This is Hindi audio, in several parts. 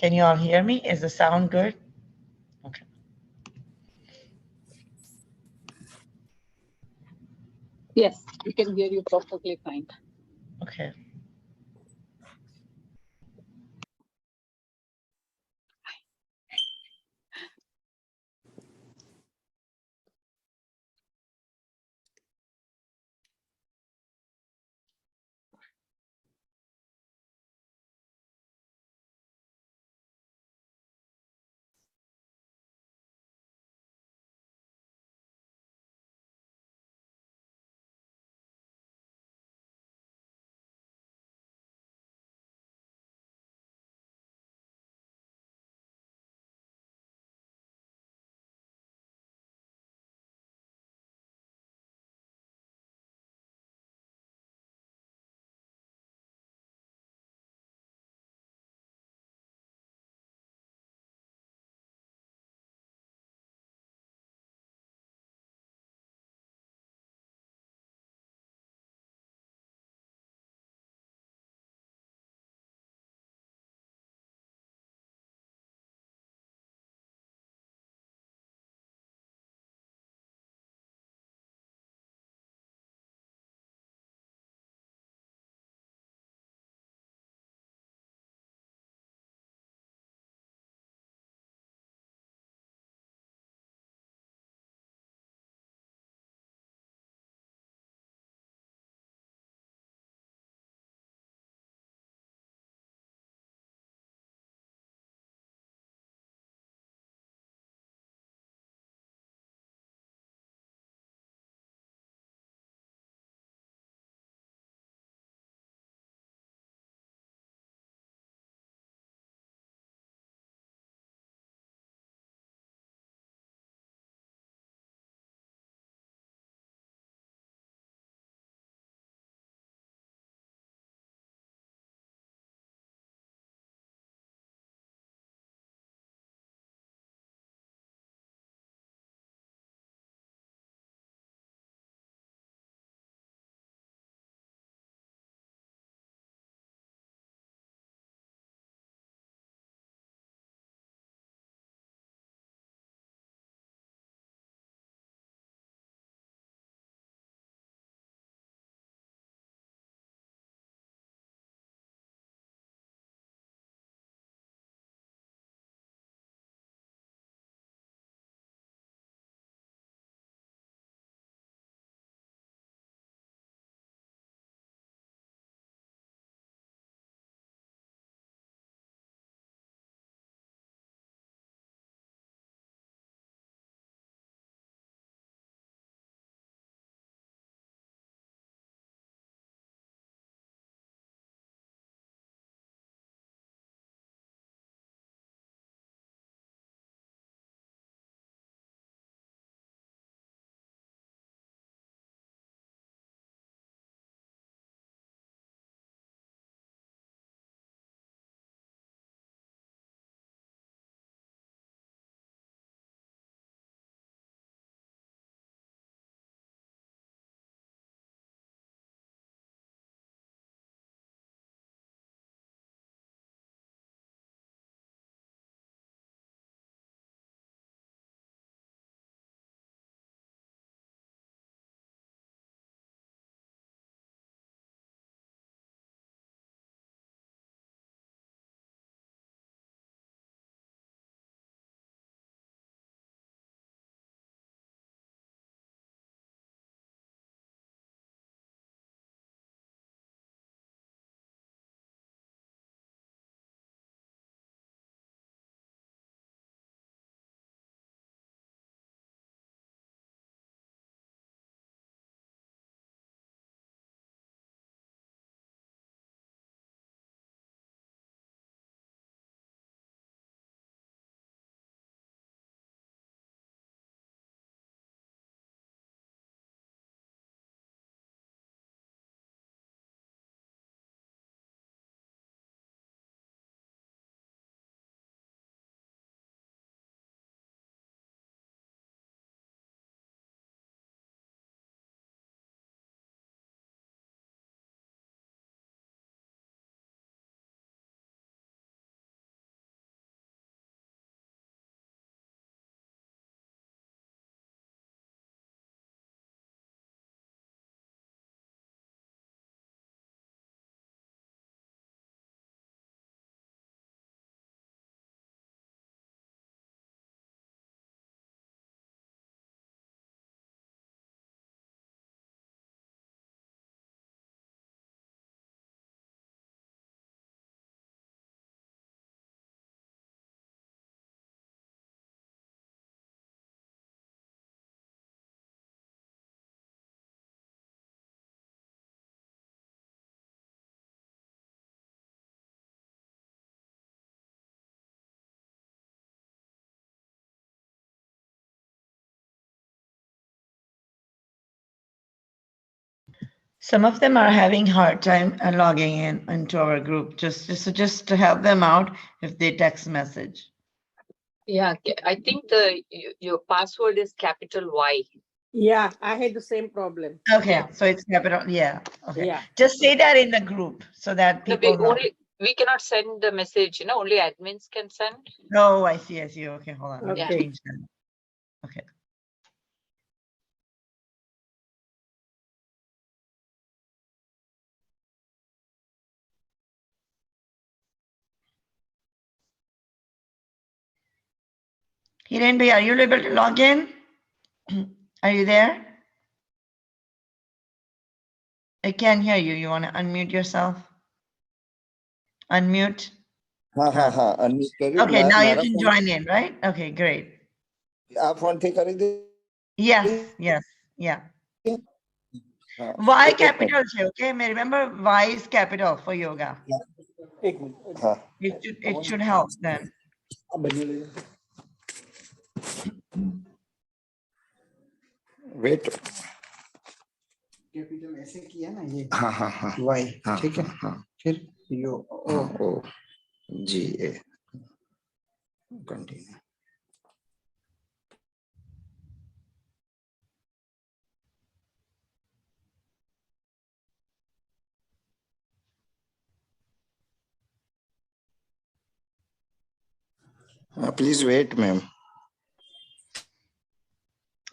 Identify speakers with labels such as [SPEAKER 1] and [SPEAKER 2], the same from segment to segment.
[SPEAKER 1] Can you all hear me? Is the sound good? Okay.
[SPEAKER 2] Yes, we can hear you perfectly fine.
[SPEAKER 1] Okay. Some of them are having hard time logging in into our group. Just to help them out if they text message.
[SPEAKER 3] Yeah, I think your password is capital Y.
[SPEAKER 4] Yeah, I had the same problem.
[SPEAKER 1] Okay,
[SPEAKER 3] Yeah.
[SPEAKER 1] so it's capital. Yeah. Okay.
[SPEAKER 4] Yeah.
[SPEAKER 1] Just say that in the group so that
[SPEAKER 3] No,
[SPEAKER 1] people know.
[SPEAKER 3] we cannot send the message, only admins can send.
[SPEAKER 1] Oh, I see. Okay, hold on. Let me
[SPEAKER 4] Okay.
[SPEAKER 1] change that. Okay. Hirenbhai, are you able to log in? Are you there? I can't hear you. You want to unmute yourself? Unmute.
[SPEAKER 5] हाँ unmute करियो
[SPEAKER 1] Okay, now you
[SPEAKER 5] मेरा
[SPEAKER 1] can
[SPEAKER 5] phone
[SPEAKER 1] join in, right? Okay, great.
[SPEAKER 5] आप फोन थे करी दे
[SPEAKER 1] Yes, yeah.
[SPEAKER 5] हाँ,
[SPEAKER 1] Y
[SPEAKER 5] एक
[SPEAKER 1] capital है, okay? May remember Y is capital for yoga.
[SPEAKER 4] एक मिनट
[SPEAKER 5] हाँ
[SPEAKER 1] It should help then.
[SPEAKER 5] Wait
[SPEAKER 6] capital ऐसे किया ना ये
[SPEAKER 5] हाँ
[SPEAKER 6] वाई
[SPEAKER 5] हाँ
[SPEAKER 6] ठीक है
[SPEAKER 5] हाँ
[SPEAKER 6] फिर यो ओ
[SPEAKER 5] ओ जी ए continue please wait ma'am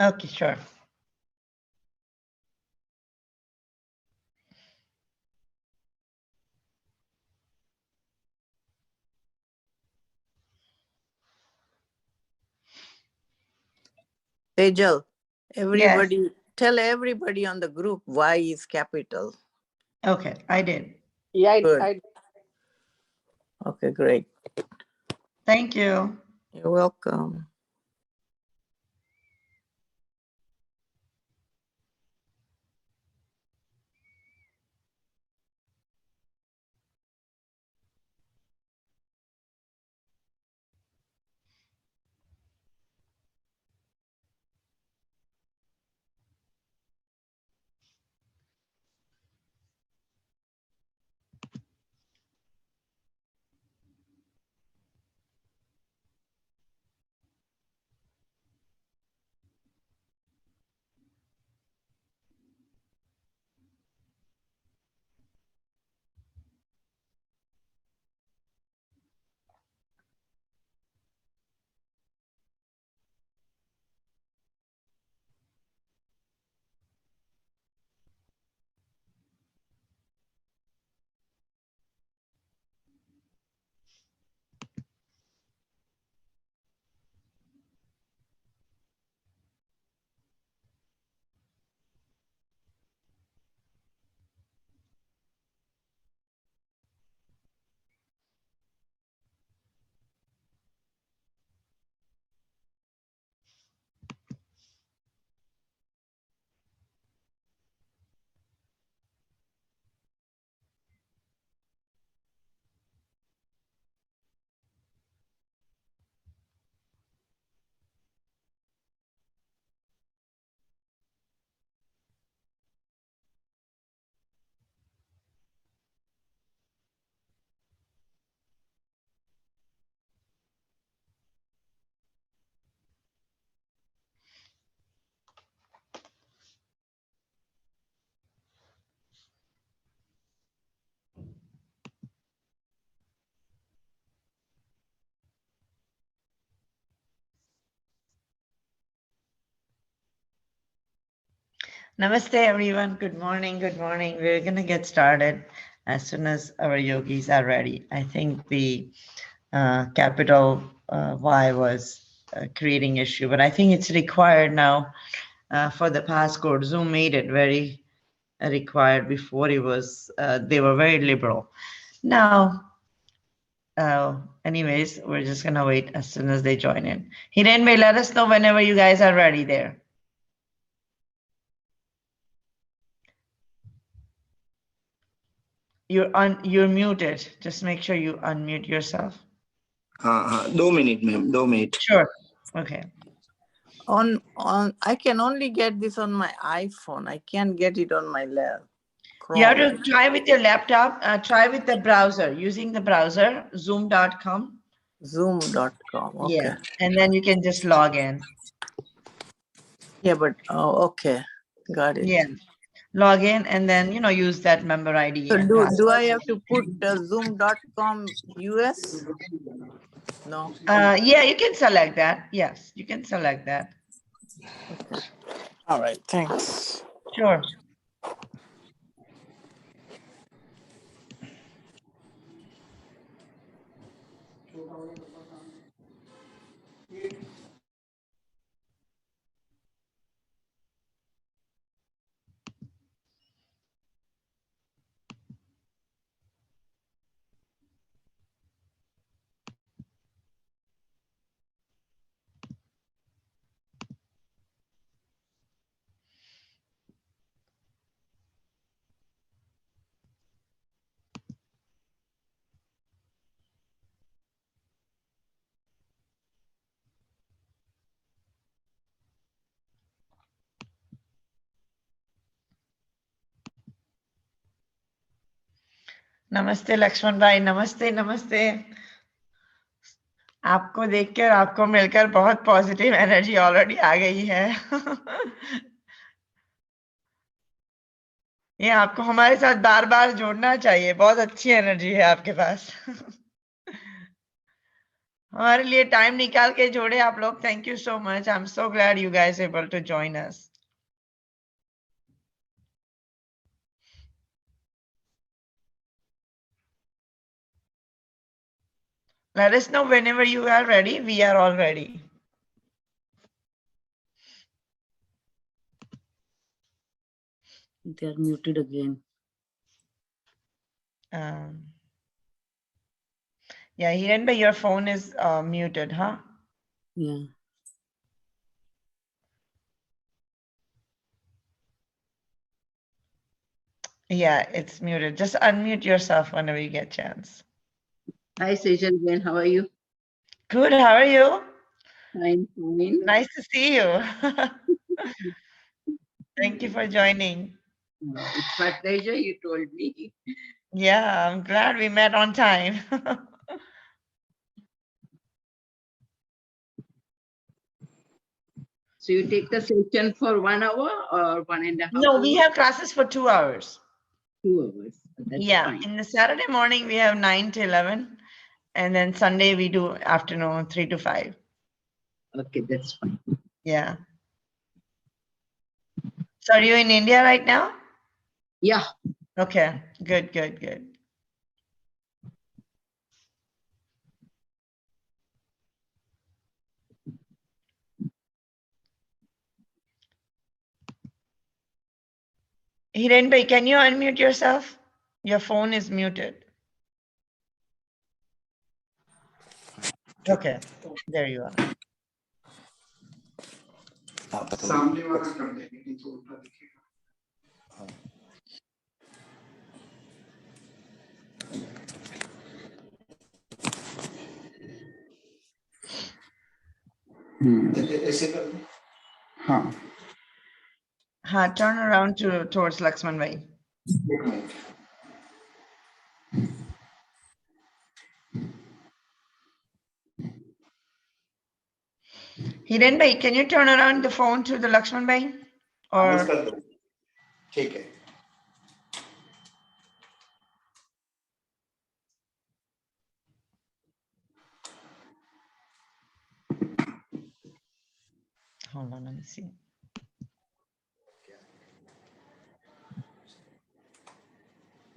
[SPEAKER 1] Okay, sure.
[SPEAKER 7] Tejal, tell everybody on the group Y is capital.
[SPEAKER 1] Okay, I did.
[SPEAKER 4] Yeah,
[SPEAKER 7] Good.
[SPEAKER 4] I
[SPEAKER 7] Okay, great.
[SPEAKER 1] Thank you.
[SPEAKER 7] You're welcome.
[SPEAKER 1] Namaste, everyone. Good morning. We're going to get started as soon as our yogis are ready. I think the capital Y was creating issue, but I think it's required now for the passcode. Zoom made it very required. Before it was, they were very liberal. Now, anyways, we're just going to wait as soon as they join in. Hirenbhai, let us know whenever you guys are ready there. You're muted. Just make sure you unmute yourself.
[SPEAKER 5] हाँ 2 minute ma'am 2 minute
[SPEAKER 1] Sure. Okay.
[SPEAKER 7] On I can only get this on my iPhone. I can't get it on my lap.
[SPEAKER 1] You have
[SPEAKER 7] Chrome.
[SPEAKER 1] to try with your laptop, try with the browser, using the browser, zoom.com.
[SPEAKER 7] Zoom.com. Okay.
[SPEAKER 1] Yeah. And then you can just log in.
[SPEAKER 7] Yeah, but okay. Got it.
[SPEAKER 1] Yeah. Log in and then, use that member ID
[SPEAKER 7] So
[SPEAKER 1] and
[SPEAKER 7] do
[SPEAKER 1] password.
[SPEAKER 7] I have to put zoom.com US? No.
[SPEAKER 1] Yeah, you can select that. Yes, you can select that.
[SPEAKER 7] Okay. All right. Thanks.
[SPEAKER 1] Sure. नमस्ते लक्ष्मण भाई, नमस्ते नमस्ते। आपको देखकर, आपको मिलकर बहुत पॉजिटिव एनर्जी ऑलरेडी आ गई है। ये आपको हमारे साथ बार बार जोड़ना चाहिए, बहुत अच्छी एनर्जी है आपके पास। हमारे लिए टाइम निकाल के जोड़े आप लोग। Thank you so much. I am so glad you guys able to join us. Let us know whenever you are ready. We are all ready.
[SPEAKER 2] They are muted again.
[SPEAKER 1] Yeah, Hiren bhai, your phone is muted, huh?
[SPEAKER 2] Yeah.
[SPEAKER 1] Yeah, it's muted. Just unmute yourself whenever you get a chance.
[SPEAKER 8] Hi, Sejal Ben. How are you?
[SPEAKER 1] Good. How are you?
[SPEAKER 8] Fine, fine.
[SPEAKER 1] Nice to see you. Thank you for joining.
[SPEAKER 8] It's my pleasure. You told me.
[SPEAKER 1] Yeah, I'm glad we met on time.
[SPEAKER 8] So you take the session for 1 hour or 1.5
[SPEAKER 1] No,
[SPEAKER 8] hours?
[SPEAKER 1] we have classes for 2 hours.
[SPEAKER 8] 2 hours. That's
[SPEAKER 1] Yeah,
[SPEAKER 8] fine.
[SPEAKER 1] in the Saturday morning we have 9 to 11, and then Sunday we do afternoon 3 to 5.
[SPEAKER 8] Okay, that's fine.
[SPEAKER 1] Yeah. So are you in India right now?
[SPEAKER 8] Yeah.
[SPEAKER 1] Okay, good, good, good. Hiren bhai, can you unmute yourself? Your phone is muted. Okay, there you are.
[SPEAKER 6] सामने वाला कर देंगे नहीं तो उल्टा दिखेगा। ऐसे कर दो। हाँ।
[SPEAKER 1] हाँ, turn around towards Lakshman bhai.
[SPEAKER 6] एक minute.
[SPEAKER 1] Hiren bhai, can you turn around the phone to the Lakshman bhai?
[SPEAKER 6] बस
[SPEAKER 1] Or
[SPEAKER 6] कर दो। ठीक है।
[SPEAKER 1] hold on, let me see.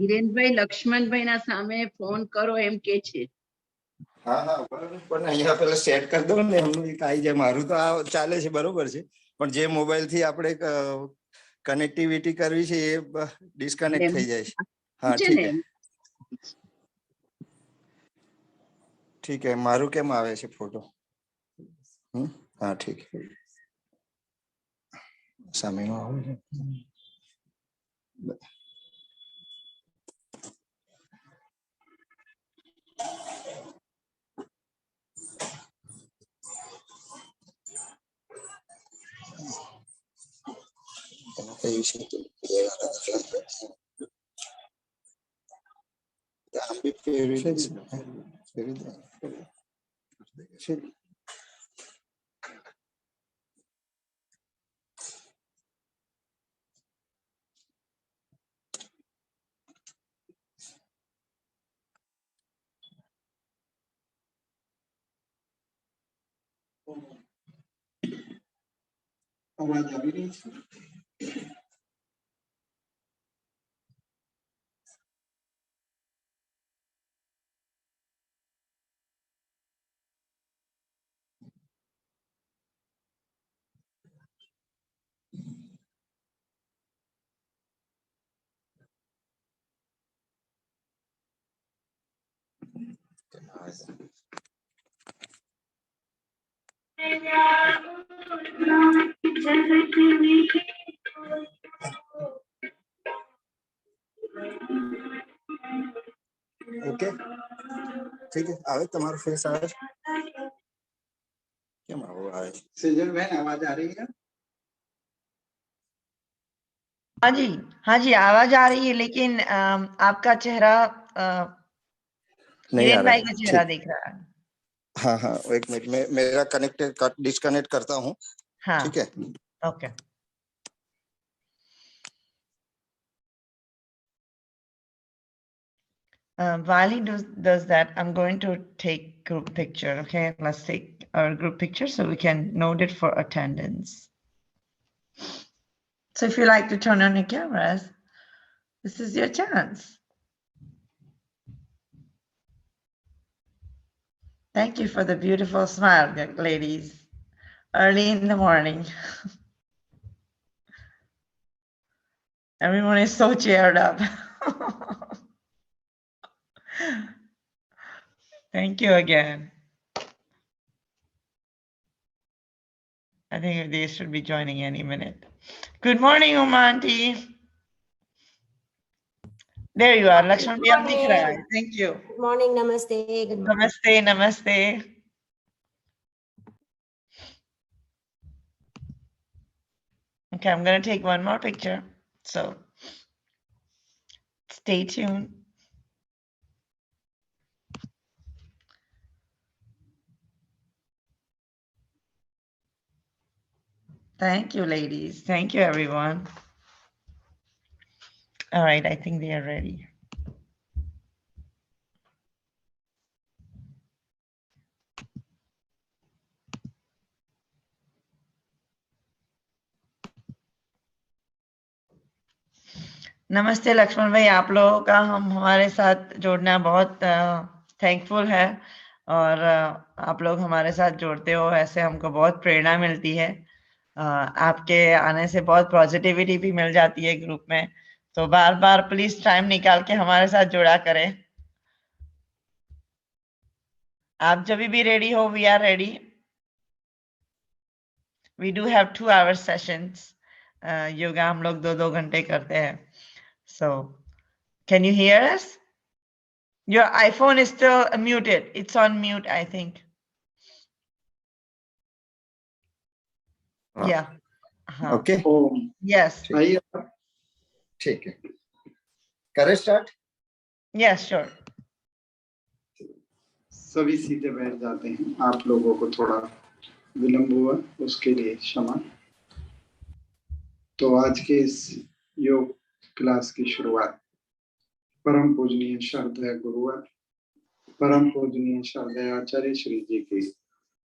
[SPEAKER 8] હિરેનભાઈ લક્ષ્મણભાઈ ના સામે ફોન કરો એમ કે છે.
[SPEAKER 5] હા હા બરાબર, પણ અહીંયા પેલા સેટ કરી દો ને, એમનું એક આવી જાય. મારું તો આ ચાલે છે બરોબર છે, પણ જે મોબાઈલ થી આપણે કનેક્ટિવિટી કરવી છે એ ડિસ્કનેક્ટ થઈ જાય છે. હા
[SPEAKER 8] છે
[SPEAKER 5] ઠીક
[SPEAKER 8] ને
[SPEAKER 5] है, ठीक है. મારું કેમ આવે છે ફોટો? હા ઠીક है. સામેનો આવે છે. એના કઈ વિશે
[SPEAKER 6] आवाज आ रही है?
[SPEAKER 5] ઓકે ઠીક है આવે તમારો ફેસ આવે કેમ આવો આવે
[SPEAKER 6] सेजल बहन आवाज आ रही है?
[SPEAKER 1] हाँ जी, हाँ जी, आवाज आ रही है, लेकिन आपका चेहरा
[SPEAKER 5] नहीं आ
[SPEAKER 1] हिरेन
[SPEAKER 5] रहा
[SPEAKER 1] भाई
[SPEAKER 5] है
[SPEAKER 1] का चेहरा
[SPEAKER 5] ठीक
[SPEAKER 1] दिख रहा है।
[SPEAKER 5] हाँ हाँ एक मिनट में मेरा कनेक्टेड डिस्कनेक्ट करता हूँ
[SPEAKER 1] हाँ,
[SPEAKER 5] ठीक है
[SPEAKER 1] okay. While he does that, I'm going to take group picture. Okay, let's take our group picture so we can note it for attendance. So if you like to turn on your cameras, this is your chance. Thank you for the beautiful smile, ladies. Early in the morning. Everyone is so cheered up. Thank you again. I think they should be joining any minute. Good morning, Umanti. There you are, Lakshman ji, ab dikh raha hai. Thank you.
[SPEAKER 9] Good morning, namaste. Good morning.
[SPEAKER 1] Namaste, namaste. Okay, I'm going to take one more picture. So stay tuned. Thank you, ladies. Thank you, everyone. All right, I think they are ready. नमस्ते लक्ष्मण भाई, आप लोगों का हमारे साथ जोड़ना बहुत थैंकफुल है और आप लोग हमारे साथ जोड़ते हो, ऐसे हमको बहुत प्रेरणा मिलती है। आपके आने से बहुत पॉजिटिविटी भी मिल जाती है ग्रुप में, तो बार बार प्लीज टाइम निकाल के हमारे साथ जुड़ा करें। आप जब भी रेडी हो, we are ready. We do have 2 hour sessions. Yoga हम लोग 2-2 घंटे करते हैं। So can you hear us? Your iPhone is still muted. It's on mute, I think. Yeah.
[SPEAKER 5] Okay
[SPEAKER 6] ओम
[SPEAKER 1] Yes.
[SPEAKER 6] आइए
[SPEAKER 5] ठीक है करे स्टार्ट
[SPEAKER 1] Yes, sure.
[SPEAKER 6] सभी सीधे बैठ जाते हैं। आप लोगों को थोड़ा विलंब हुआ, उसके लिए क्षमा। तो आज के इस योग क्लास की शुरुआत परम पूजनीय श्रद्धेय गुरुवर, परम पूजनीय श्रद्धेय आचार्य श्री जी की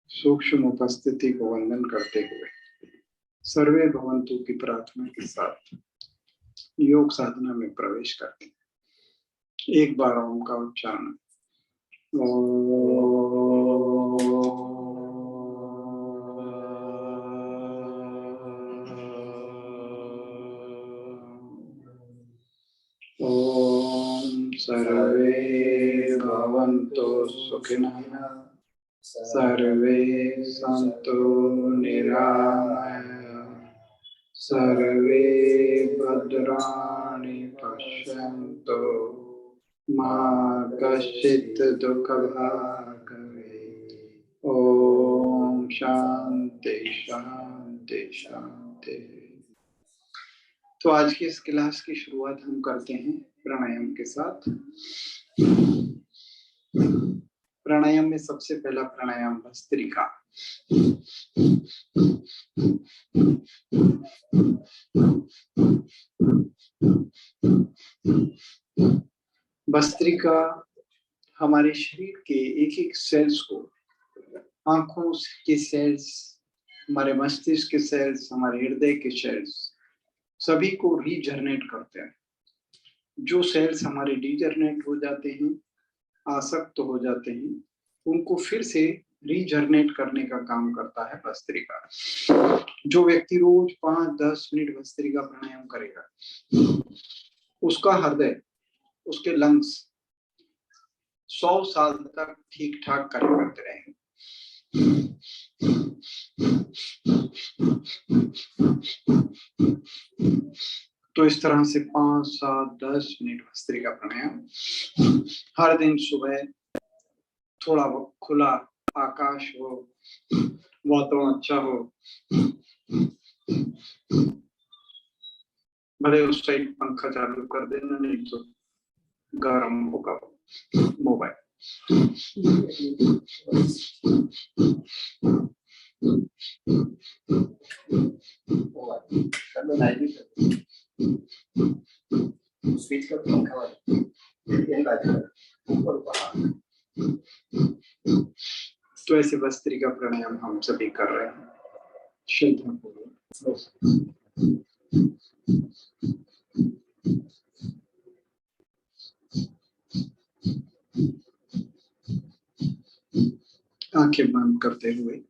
[SPEAKER 6] सूक्ष्म उपस्थिति को वंदन करते हुए सर्वे भवन्तु की प्रार्थना के साथ योग साधना में प्रवेश करते हैं। एक बार ओम का उच्चारण। ओम सर्वे भवन्तु सुखिनः, सर्वे सन्तु निरामयाः, सर्वे भद्राणि पश्यन्तु, मा कश्चित् दुःखभाग् भवेत्। ओम शांति शांति शांति। तो आज की इस क्लास की शुरुआत हम करते हैं प्राणायाम के साथ। प्राणायाम में सबसे पहला प्राणायाम भस्त्रिका। भस्त्रिका हमारे शरीर के एक एक सेल्स को, आंखों के सेल्स, हमारे मस्तिष्क के सेल्स, हमारे हृदय के सेल्स, सभी को रीजनरेट करते हैं। जो सेल्स हमारे डिजनरेट हो जाते हैं, आसक्त हो जाते हैं, उनको फिर से रीजनरेट करने का काम करता है भस्त्रिका। जो व्यक्ति रोज 5-10 मिनट भस्त्रिका प्राणायाम करेगा, उसका हृदय, उसके लंग्स 100 साल तक ठीक ठाक कार्य करते रहेंगे। तो इस तरह से 5-7-10 मिनट भस्त्रिका प्राणायाम हर दिन सुबह, थोड़ा खुला आकाश हो, वातावरण अच्छा हो, भले उस साइड पंखा चालू कर देना, नहीं तो गर्म होगा मोबाइल। तो ऐसे भस्त्रिका प्राणायाम हम सभी कर रहे हैं श्रद्धापूर्वक। आंखें बंद करते हुए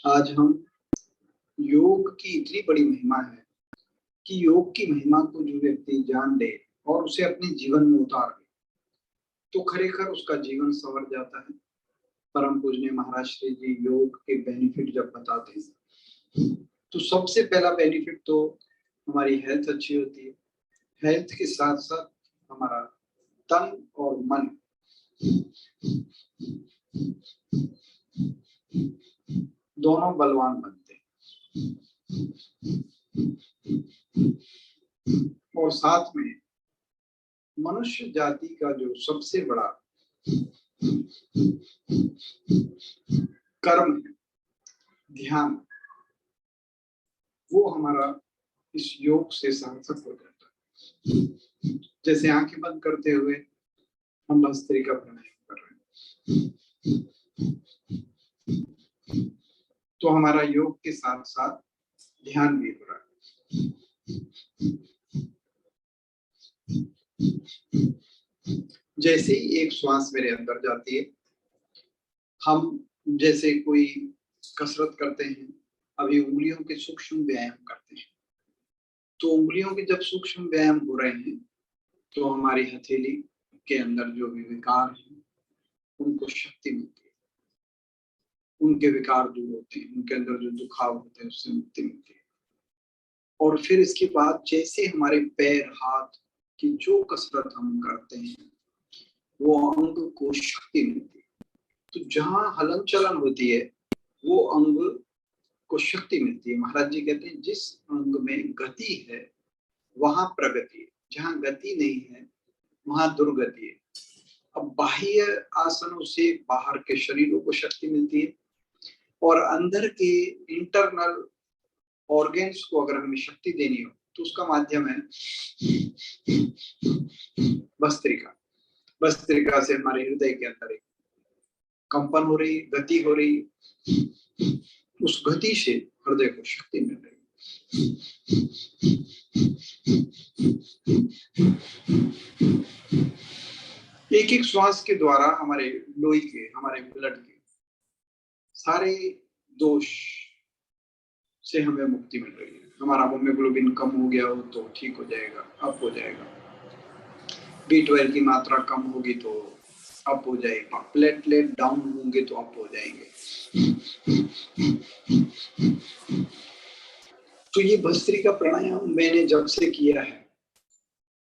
[SPEAKER 6] आज हम योग की इतनी बड़ी महिमा है कि योग की महिमा को जो व्यक्ति जान ले और उसे अपने जीवन में उतार ले, तो खरेखर उसका जीवन संवर जाता है। परम पूजनीय महाराज श्री जी योग के बेनिफिट जब बताते हैं, तो सबसे पहला बेनिफिट तो हमारी हेल्थ अच्छी होती है। हेल्थ के साथ साथ हमारा तन और मन दोनों बलवान बनते हैं, और साथ में मनुष्य जाति का जो सबसे बड़ा कर्म है, ध्यान, वो हमारा इस योग से सार्थक हो जाता है। जैसे आंखें बंद करते हुए हम भस्त्रिका प्राणायाम कर रहे हैं, तो हमारा योग के साथ साथ ध्यान भी हो रहा है। जैसे ही एक श्वास मेरे अंदर जाती है, हम जैसे कोई कसरत करते हैं, अभी उंगलियों के सूक्ष्म व्यायाम करते हैं, तो उंगलियों के जब सूक्ष्म व्यायाम हो रहे हैं, तो हमारी हथेली के अंदर जो भी विकार हैं उनको शक्ति मिलती है, उनके विकार दूर होते हैं, उनके अंदर जो दुखाव होते हैं उससे मुक्ति मिलती है। और फिर इसके बाद जैसे हमारे पैर हाथ की जो कसरत हम करते हैं, वो अंग को शक्ति मिलती है। तो जहां हलन चलन होती है, वो अंग को शक्ति मिलती है। महाराज जी कहते हैं जिस अंग में गति है वहां प्रगति है, जहां गति नहीं है वहां दुर्गति है। अब बाह्य आसनों से बाहर के शरीरों को शक्ति मिलती है, और अंदर के इंटरनल ऑर्गेन्स को अगर हमें शक्ति देनी हो तो उसका माध्यम है भस्त्रिका। भस्त्रिका से हमारे हृदय के अंदर एक कंपन हो रही, गति हो रही, उस गति से हृदय को शक्ति मिल रही। एक एक श्वास के द्वारा हमारे लोही के, हमारे ब्लड के सारे दोष से हमें मुक्ति मिल रही है। हमारा हीमोग्लोबिन कम हो गया हो तो ठीक हो जाएगा, अप हो जाएगा। B12 की मात्रा कम होगी तो अप हो जाएगा, प्लेटलेट डाउन होंगे तो अप हो जाएंगे। तो ये भस्त्रिका प्राणायाम मैंने जब से किया है,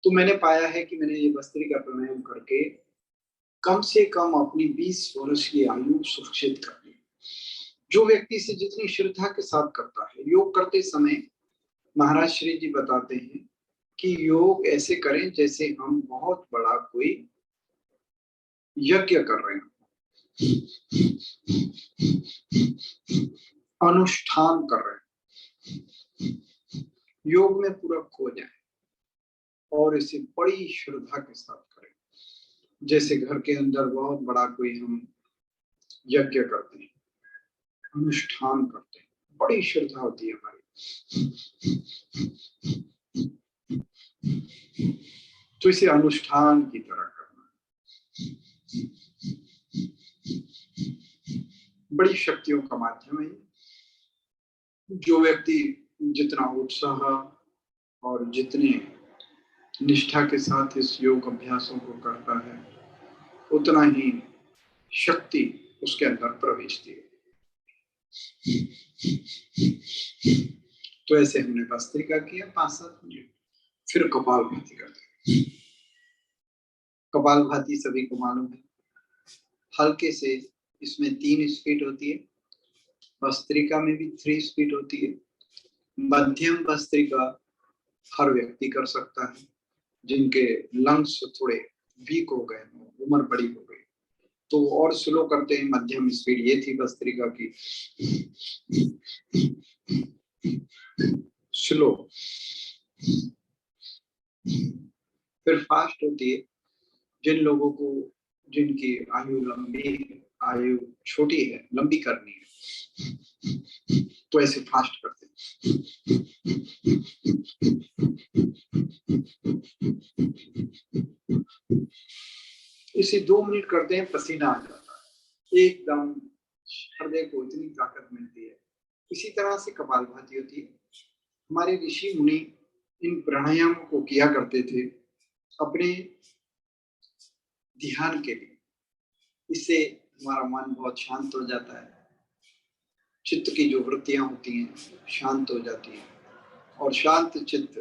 [SPEAKER 6] तो मैंने पाया है कि मैंने ये भस्त्रिका प्राणायाम करके कम से कम अपनी 20 वर्ष की आयु सुरक्षित कर ली। जो व्यक्ति से जितनी श्रद्धा के साथ करता है, योग करते समय महाराज श्री जी बताते हैं कि योग ऐसे करें जैसे हम बहुत बड़ा कोई यज्ञ कर रहे हैं, अनुष्ठान कर रहे हैं, योग में पूरा खो जाए और इसे बड़ी श्रद्धा के साथ करें। जैसे घर के अंदर बहुत बड़ा कोई हम यज्ञ करते हैं, अनुष्ठान करते हैं, बड़ी श्रद्धा होती है हमारी, तो इसे अनुष्ठान की तरह करना। बड़ी शक्तियों का माध्यम है। जो व्यक्ति जितना उत्साह और जितने निष्ठा के साथ इस योग अभ्यासों को करता है, उतना ही शक्ति उसके अंदर प्रवेशती है। तो ऐसे हमने भस्त्रिका किया 5-7 मिनट, फिर कपालभाति करते हैं। कपालभाति सभी को मालूम है, हल्के से इसमें 3 स्पीड होती है, भस्त्रिका में भी 3 स्पीड होती है। मध्यम भस्त्रिका हर व्यक्ति कर सकता है, जिनके लंग्स थोड़े वीक हो गए, उम्र बड़ी हो गई, तो और स्लो करते हैं। मध्यम स्पीड ये थी भस्त्रिका की, स्लो। फिर फास्ट होती है। जिन लोगों को, जिनकी आयु लंबी, आयु छोटी है, लंबी करनी है, तो ऐसे फास्ट करते हैं। इसे 2 मिनट करते हैं, पसीना आ जाता है, एकदम हृदय को इतनी ताकत मिलती है। इसी तरह से कपालभाति होती है। हमारे ऋषि मुनि इन प्राणायामों को किया करते थे अपने ध्यान के लिए। इससे हमारा मन बहुत शांत हो जाता है, चित्त की जो वृत्तियां होती हैं शांत हो जाती हैं, और शांत चित्त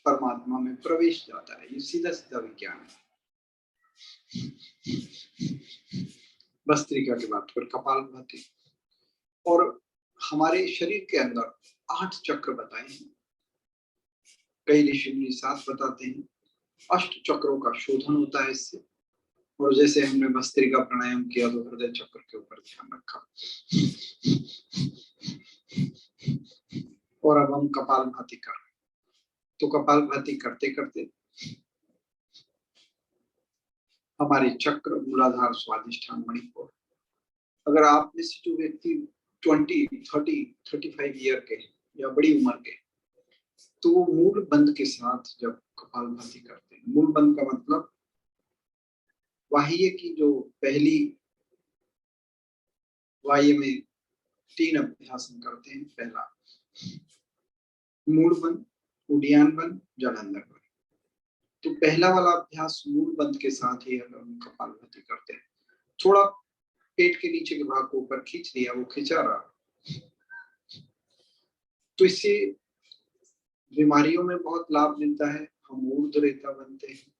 [SPEAKER 6] परमात्मा में प्रवेश जाता है। ये सीधा सीधा विज्ञान है। भस्त्रिका के बाद फिर कपालभाति। और हमारे शरीर के अंदर 8 चक्र बताए हैं, कई ऋषि मुनि 7 बताते हैं। 8 चक्रों का शोधन होता है इससे। और जैसे हमने भस्त्रिका प्राणायाम किया तो हृदय चक्र के ऊपर ध्यान रखा, और अब हम कपालभाति कर रहे हैं। तो कपालभाति करते करते हमारे चक्र, मूलाधार, स्वादिष्ठान, मणिपुर, अगर आप में से जो व्यक्ति 20, 30, 35 ईयर के या बड़ी उम्र के, तो वो मूल बंद के साथ जब कपालभाति करते हैं, मूल बंद का मतलब वाह्य की जो पहली वाह्य में 3 अभ्यास हम करते हैं। पहला मूल बंद, उडियान बंद, जलांधर बंद। तो पहला वाला अभ्यास मूल बंद के साथ ही अगर हम कपालभाति करते हैं, थोड़ा पेट के नीचे के भाग को ऊपर खींच लिया, वो खिंचा रहा, तो इससे बीमारियों में बहुत लाभ मिलता है। हम ऊर्ध्वरेता बनते हैं,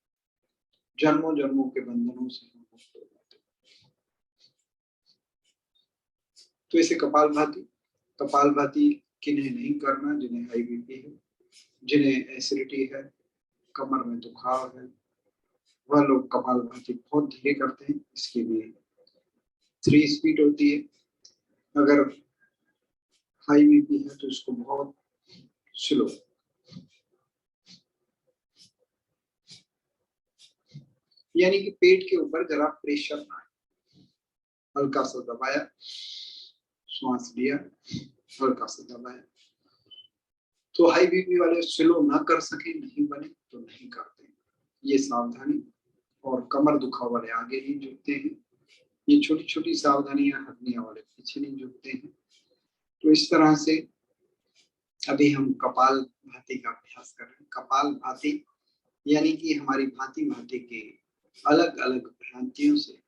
[SPEAKER 6] जन्मों जन्मों के बंधनों से हम मुक्त हो जाते हैं। तो ऐसे कपालभाति किन्हें नहीं करना, जिन्हें हाई बीपी है, जिन्हें एसिडिटी है, कमर में दुखाव है, वह लोग कपालभाति बहुत धीरे करते हैं। इसकी भी 3 स्पीड होती है। अगर हाई बीपी है तो इसको बहुत स्लो। यानी कि पेट के ऊपर जरा प्रेशर ना आए, हल्का सा दबाया, श्वास लिया, हल्का सा दबाया। तो हाई बीपी वाले स्लो ना कर सके, नहीं बने तो नहीं करते, ये सावधानी। और कमर दुखा वाले आगे नहीं झुकते हैं, ये छोटी छोटी सावधानियां। हड्डियां वाले पीछे नहीं झुकते हैं। तो इस तरह से अभी हम कपालभाति का अभ्यास कर रहे हैं। कपालभाति यानी कि हमारी भांति भांति के अलग अलग भ्रांतियों से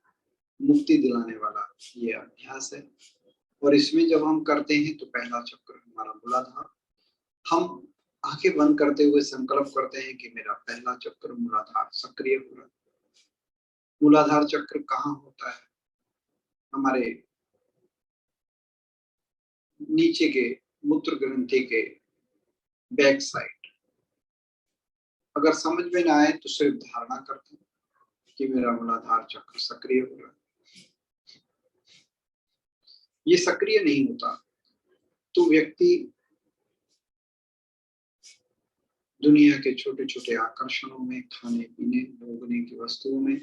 [SPEAKER 6] मुक्ति दिलाने वाला ये अभ्यास है। और इसमें जब हम करते हैं तो पहला चक्र हमारा मूलाधार। हम आंखें बंद करते हुए संकल्प करते हैं कि मेरा पहला चक्र मूलाधार सक्रिय हो रहा है। मूलाधार चक्र कहाँ होता है? हमारे नीचे के मूत्र ग्रंथि के बैक साइड। अगर समझ में ना आए तो सिर्फ धारणा करते हैं। कि मेरा मूलाधार चक्र सक्रिय हो रहा है। ये सक्रिय नहीं होता तो व्यक्ति दुनिया के छोटे छोटे आकर्षणों में, खाने पीने भोगने की वस्तुओं में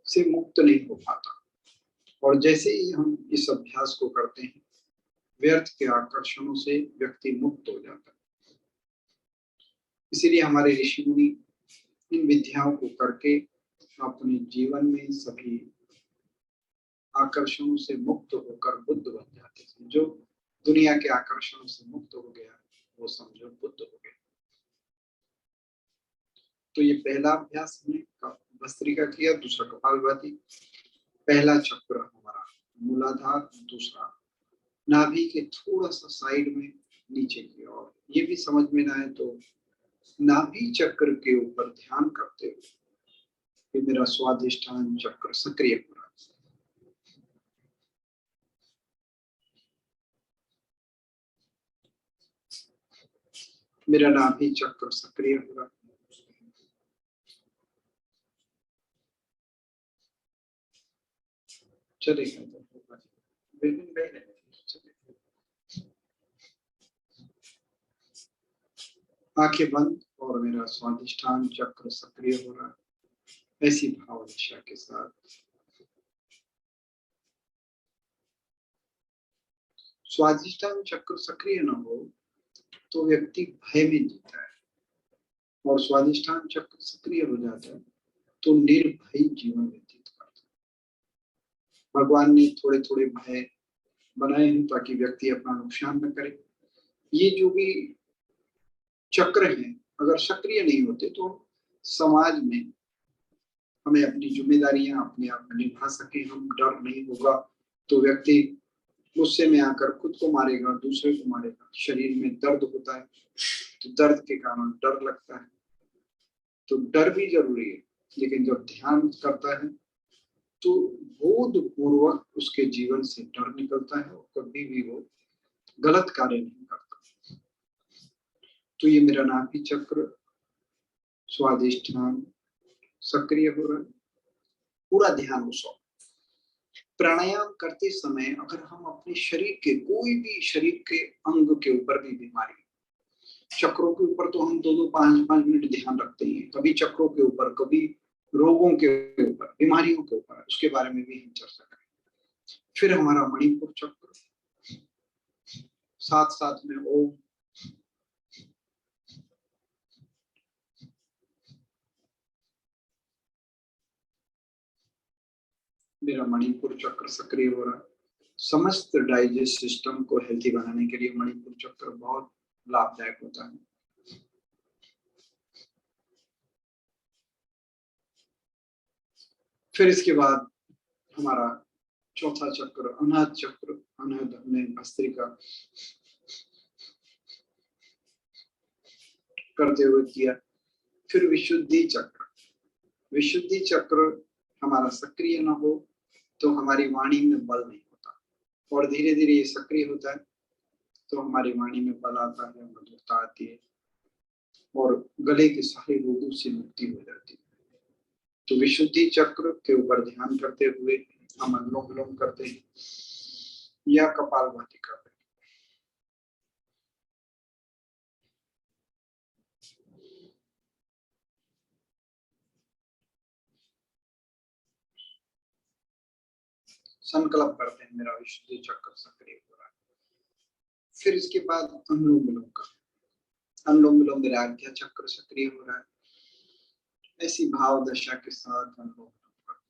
[SPEAKER 6] से मुक्त नहीं हो पाता। और जैसे ही हम इस अभ्यास को करते हैं, व्यर्थ के आकर्षणों से व्यक्ति मुक्त हो जाता है। इसीलिए हमारे ऋषि मुनि इन विद्याओं को करके अपने जीवन में सभी आकर्षणों से मुक्त होकर बुद्ध बन जाते थे। जो दुनिया के आकर्षणों से मुक्त हो गया वो समझो बुद्ध हो गया। तो ये पहला अभ्यास हमने भस्त्रिका किया, दूसरा कपालभाति। पहला चक्र हमारा मूलाधार, दूसरा नाभि के थोड़ा सा साइड में नीचे की ओर। ये भी समझ में ना आए तो नाभि चक्र के ऊपर ध्यान करते हुए कि मेरा स्वादिष्ठान चक्र सक्रिय हो रहा है। मेरा नाभि चक्र सक्रिय हो रहा है। चलेगा आंखें बंद और मेरा स्वादिष्ठान चक्र सक्रिय हो रहा है। ऐसी भाव दशा के साथ स्वादिष्ठान चक्र सक्रिय न हो तो व्यक्ति भय में जीता है, और स्वादिष्ठान चक्र सक्रिय हो जाता है तो निर्भय जीवन व्यतीत करता है। भगवान ने थोड़े थोड़े भय बनाए हैं ताकि व्यक्ति अपना नुकसान न करे। ये जो भी चक्र हैं अगर सक्रिय नहीं होते तो समाज में हमें अपनी जिम्मेदारियां अपने आप में निभा सके, हम डर नहीं होगा तो व्यक्ति गुस्से में आकर खुद को मारेगा, दूसरे को मारेगा। शरीर में दर्द होता है तो दर्द के कारण डर लगता है, तो डर भी जरूरी है। लेकिन जब ध्यान करता है तो बोधपूर्वक उसके जीवन से डर निकलता है और कभी भी वो गलत कार्य नहीं करता। तो ये मेरा नाभि चक्र स्वादिष्ठान सक्रिय हो रहा है। पूरा ध्यान उस प्राणायाम करते समय अगर हम अपने शरीर के कोई भी शरीर के अंग के ऊपर भी बीमारी, चक्रों के ऊपर तो हम 2-2, 5-5 मिनट ध्यान रखते हैं, कभी चक्रों के ऊपर, कभी रोगों के ऊपर, बीमारियों के ऊपर, उसके बारे में भी हम चर्चा करें। फिर हमारा मणिपुर चक्र, साथ साथ में ओम, मेरा मणिपुर चक्र सक्रिय हो रहा है। समस्त डाइजेस्ट सिस्टम को हेल्थी बनाने के लिए मणिपुर चक्र बहुत लाभदायक होता है। फिर इसके बाद हमारा चौथा चक्र अनाहत चक्र, अनाहत हमने भस्त्रिका करते हुए किया। फिर विशुद्धि चक्र, विशुद्धि चक्र हमारा सक्रिय ना हो तो हमारी वाणी में बल नहीं होता, और धीरे धीरे ये सक्रिय होता है तो हमारी वाणी में बल आता है, मधुरता आती है और गले के सारे रोगों से मुक्ति हो जाती है। तो विशुद्धि चक्र के ऊपर ध्यान करते हुए हम अनुलोम विलोम करते हैं या कपालभाति करते हैं। संकल्प करते हैं मेरा विशुद्धि चक्र सक्रिय हो रहा है। फिर इसके बाद अनुलोम विलोम करते हैं। अनुलोम विलोम मेरा आज्ञा चक्र सक्रिय हो रहा है। ऐसी भाव दशा के साथ अनुलोम विलोम करते हैं।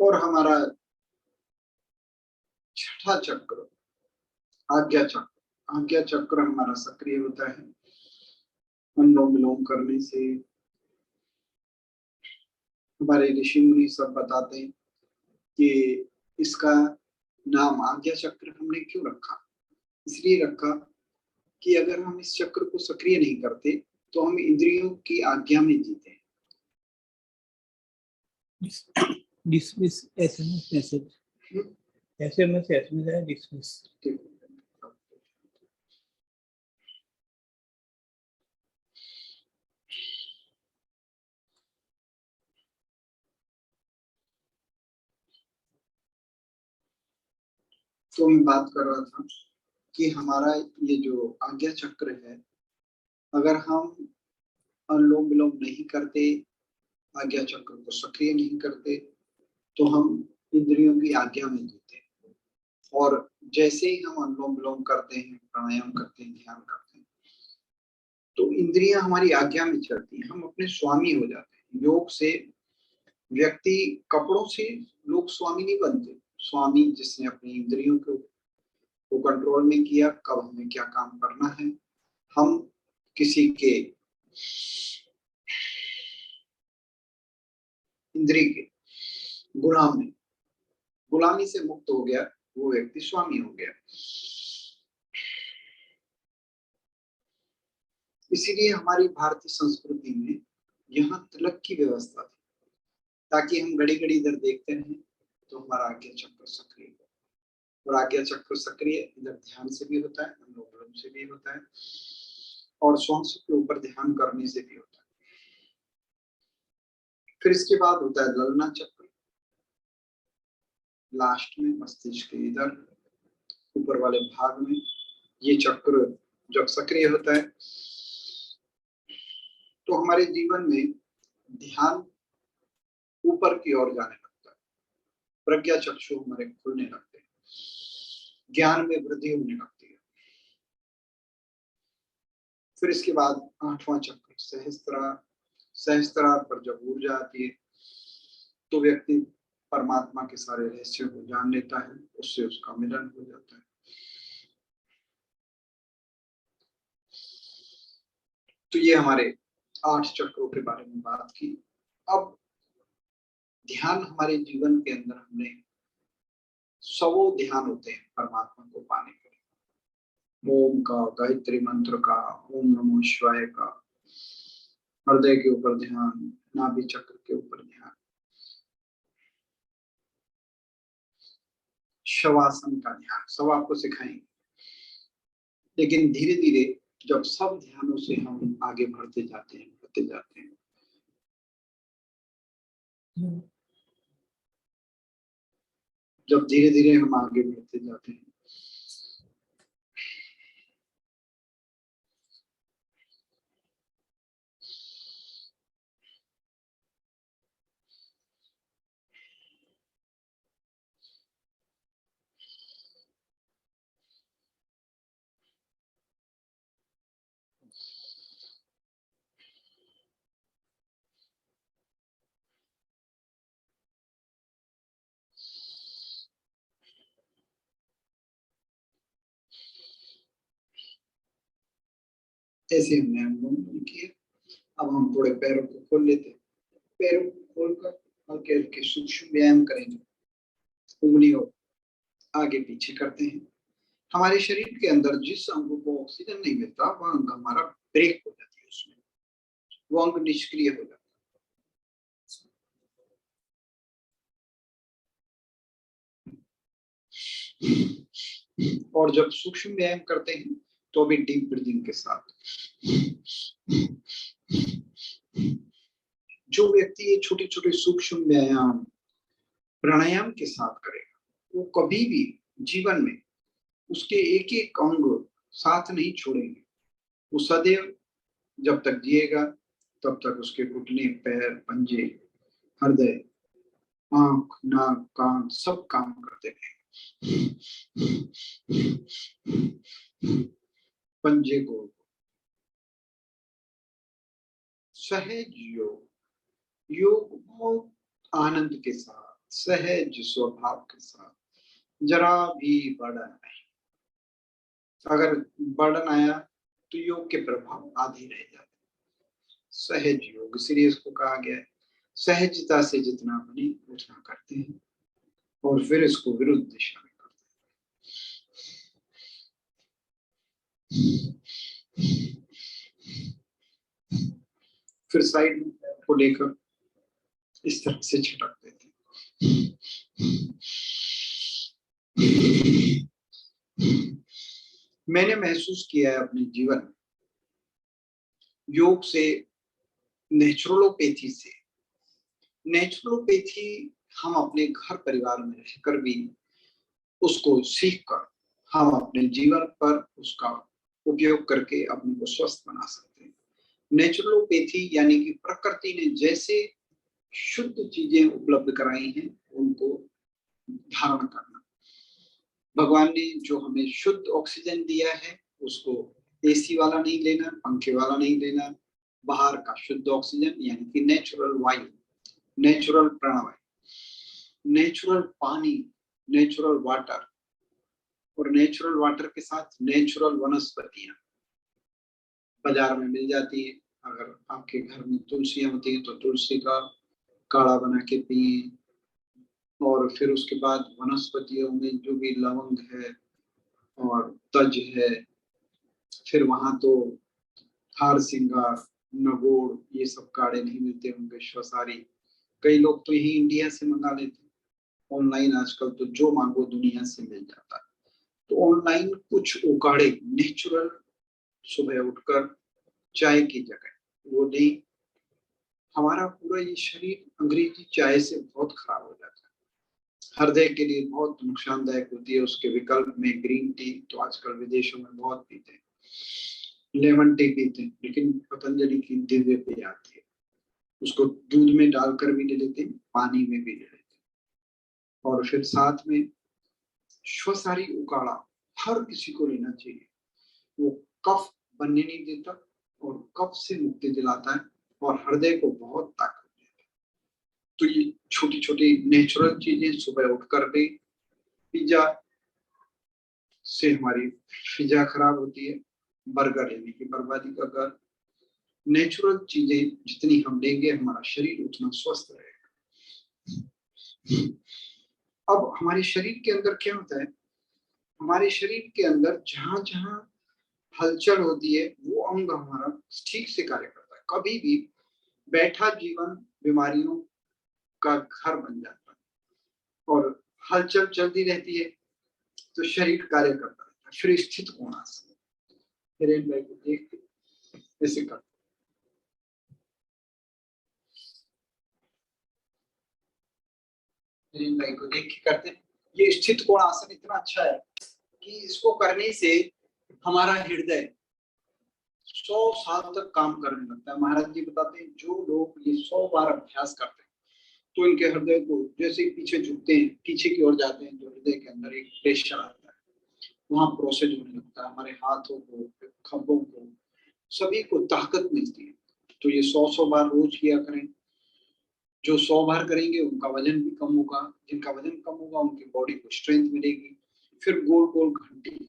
[SPEAKER 6] और हमारा छठा चक्र आज्ञा चक्र, आज्ञा चक्र हमारा सक्रिय होता है। अनुलोम विलोम करने से हमारे ऋषि मुनि सब बताते हैं कि इसका नाम आज्ञा चक्र हमने क्यों रखा। इसलिए रखा कि अगर हम इस चक्र को सक्रिय नहीं करते तो हम इंद्रियों की आज्ञा में जीते हैं,
[SPEAKER 10] Dismiss SMS message. SMS है dismiss.
[SPEAKER 6] तो मैं बात कर रहा था कि हमारा ये जो आज्ञा चक्र है, अगर हम अनुलोम विलोम नहीं करते, आज्ञा चक्र को सक्रिय नहीं करते, तो हम इंद्रियों की आज्ञा में जीते हैं। और जैसे ही हम अनुलोम विलोम करते हैं, प्राणायाम करते हैं, ध्यान करते हैं, तो इंद्रियां हमारी आज्ञा में चलती हैं, हम अपने स्वामी हो जाते हैं। योग से व्यक्ति, कपड़ों से लोग स्वामी नहीं बनते। स्वामी जिसने अपनी इंद्रियों को कंट्रोल में किया, कब हमें क्या काम करना है। हम किसी के इंद्रिय के गुलामी से मुक्त हो गया, वो व्यक्ति स्वामी हो गया। इसीलिए हमारी भारतीय संस्कृति में यहाँ तिलक की व्यवस्था थी, ताकि हम घड़ी घड़ी इधर देखते रहें तो हमारा आज्ञा चक्र सक्रिय हो। और आज्ञा चक्र सक्रिय इधर ध्यान से भी होता है, अनुलोम विलोम से भी होता है, और श्वास के ऊपर ध्यान करने से भी होता है। फिर इसके बाद होता है ललना चक्र, लास्ट में मस्तिष्क के इधर ऊपर वाले भाग में। ये चक्र जब सक्रिय होता है तो हमारे जीवन में ध्यान ऊपर की ओर जाने लगता है, प्रज्ञा चक्षु हमारे खुलने लगते हैं, ज्ञान में वृद्धि होने लगती है। फिर इसके बाद 8वां चक्र सहस्त्रार। सहस्त्रार पर जब ऊर्जा आती है तो व्यक्ति परमात्मा के सारे रहस्यों को जान लेता है, उससे उसका मिलन हो जाता है। तो ये हमारे 8 चक्रों के बारे में बात की। अब ध्यान हमारे जीवन के अंदर हमने 100 ध्यान होते हैं परमात्मा को पाने के लिए। ओम का, गायत्री मंत्र का, ओम नमो शिवाय का, हृदय के ऊपर ध्यान, नाभि चक्र के ऊपर ध्यान, शवासन का ध्यान, सब आपको सिखाएंगे। लेकिन धीरे धीरे जब सब ध्यानों से हम आगे बढ़ते जाते हैं जब धीरे धीरे हम आगे बढ़ते जाते हैं ऐसे हमने अनुलोम किया। अब हम थोड़े पैरों को खोल लेते हैं। पैरों को खोलकर हल्के हल्के सूक्ष्म व्यायाम करेंगे। उंगलियों आगे पीछे करते हैं। हमारे शरीर के अंदर जिस अंग को ऑक्सीजन नहीं मिलता, वह अंग हमारा ब्रेक हो जाती है, उसमें वो अंग निष्क्रिय हो जाता है। और जब सूक्ष्म व्यायाम करते हैं तो भी डीप ब्रीदिंग के साथ। जो व्यक्ति ये छोटे छोटे सूक्ष्म व्यायाम प्राणायाम के साथ करेगा, वो कभी भी जीवन में उसके एक एक अंग साथ नहीं छोड़ेंगे। वो सदैव जब तक जिएगा तब तक उसके घुटने, पैर, पंजे, हृदय, आंख, नाक, कान सब काम करते रहेंगे। पंजे को सहज योग बहुत आनंद के साथ, सहज स्वभाव के साथ, जरा भी बर्डन नहीं। अगर बर्डन आया तो योग के प्रभाव आधे रह जाते। सहज योग, इसलिए इसको कहा गया है सहजता से जितना बने उतना करते हैं, और फिर इसको विरुद्ध दिशा में करते हैं। फिर साइड को लेकर इस तरह से छिटक देते हैं। मैंने महसूस किया है अपने जीवन में, योग से, नेचुरलोपैथी से, नेचुरलोपैथी हम अपने घर परिवार में रहकर भी उसको सीखकर हम अपने जीवन पर उसका उपयोग करके अपने को स्वस्थ बना सकते हैं। नेचुरलोपैथी यानी कि प्रकृति ने जैसे शुद्ध चीजें उपलब्ध कराई हैं उनको धारण करना। भगवान ने जो हमें शुद्ध ऑक्सीजन दिया है उसको एसी वाला नहीं लेना, पंखे वाला नहीं लेना, बाहर का शुद्ध ऑक्सीजन यानी कि नेचुरल वायु, नेचुरल प्राणवायु, नेचुरल पानी, नेचुरल वाटर, और नेचुरल वाटर के साथ नेचुरल वनस्पतियां बाजार में मिल जाती है। अगर आपके घर में तुलसियां होती है तो तुलसी का काढ़ा बना के पिए, और फिर उसके बाद वनस्पतियों में जो भी लवंग है और तज है, फिर वहां तो हार सिंगार, नगोड़, ये सब काढ़े नहीं मिलते होंगे, श्वसारी, कई लोग तो यही इंडिया से मंगा लेते हैं। ऑनलाइन आजकल तो जो मांगो दुनिया से मिल जाता है। तो ऑनलाइन कुछ उकाड़े नेचुरल सुबह उठकर चाय की जगह वो नहीं, हमारा पूरा ये शरीर अंग्रेजी चाय से बहुत खराब हो जाता है, हृदय के लिए बहुत नुकसानदायक होती है। उसके विकल्प में ग्रीन टी तो आजकल विदेशों में बहुत पीते हैं, लेमन टी पीते हैं, लेकिन पतंजलि की दिव्य पेय आती है, उसको दूध में डालकर भी ले लेते हैं, पानी में भी ले लेते हैं। और फिर साथ में श्वसारी उकाड़ा हर किसी को लेना चाहिए, वो कफ बनने नहीं देता और कफ से मुक्ति दिलाता है और हृदय को बहुत ताकत देता है। तो ये छोटी छोटी नेचुरल चीजें सुबह उठकर दे। पिज्जा से हमारी फिजा खराब होती है, बर्गर यानी कि बर्बादी का घर। नेचुरल चीजें जितनी हम लेंगे हमारा शरीर उतना स्वस्थ रहेगा। अब हमारे शरीर के अंदर क्या होता है, हमारे शरीर के अंदर जहां जहां हलचल होती है वो अंग हमारा ठीक से कार्य करता है। कभी भी बैठा जीवन बीमारियों का घर बन जाता है, और हलचल चलती रहती है तो शरीर कार्य करता रहता है। फिर स्थित कोणासन, हिरेन भाई को देख के ऐसे करते, हिरेन भाई को देख के करते। ये स्थित कोणासन इतना अच्छा है कि इसको करने से हमारा हृदय 100 साल तक काम करने लगता है। महाराज जी बताते हैं जो लोग ये 100 बार अभ्यास करते हैं तो इनके हृदय को जैसे पीछे झुकते हैं, पीछे की ओर जाते हैं, जो हृदय के अंदर एक प्रेशर आता है वहां प्रोसेस होने लगता है, हमारे हाथों को, खंभों को, सभी को ताकत मिलती है। तो ये 100 बार रोज किया करें। जो 100 बार करेंगे उनका वजन भी कम होगा, जिनका वजन कम होगा उनकी बॉडी को स्ट्रेंथ मिलेगी। फिर गोल गोल घंटी,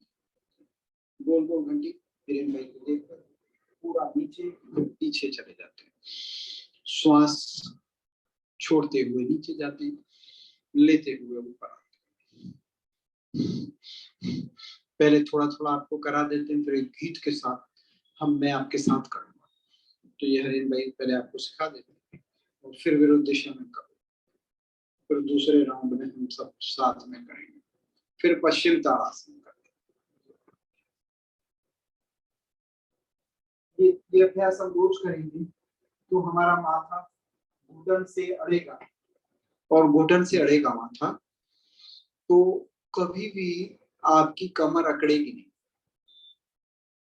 [SPEAKER 6] गोल गोल घंटी हिरेन भाई को देखकर पूरा नीचे पीछे चले जाते हैं, श्वास छोड़ते हुए नीचे जाते हैं, लेते हुए ऊपर आते हैं। पहले थोड़ा थोड़ा आपको करा देते हैं, फिर एक गीत के साथ मैं आपके साथ करूंगा। तो ये हरीन भाई पहले आपको सिखा देते हैं और फिर विरुद्ध दिशा में करो, फिर दूसरे राउंड में हम सब साथ में करेंगे, फिर पश्चिम ताड़ासन करेंगे। ये अभ्यास हम रोज करेंगे तो हमारा माथा घुटन से अड़ेगा, और घुटन से अड़ेगा माथा तो कभी भी आपकी कमर अकड़ेगी नहीं,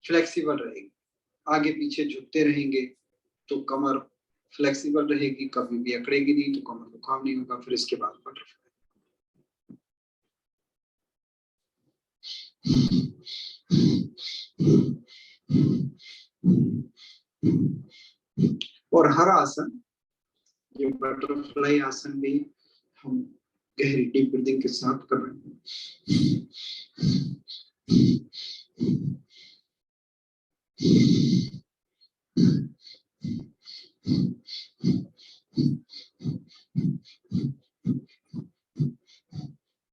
[SPEAKER 6] फ्लेक्सिबल रहेगी। आगे पीछे झुकते रहेंगे तो कमर फ्लेक्सिबल रहेगी, कभी भी अकड़ेगी नहीं, तो कमर को काम नहीं होगा। फिर इसके बाद बटरफ्लाई। और हर आसन, ये बटरफ्लाई आसन भी हम गहरी डीप ब्रीदिंग के साथ कर रहे हैं।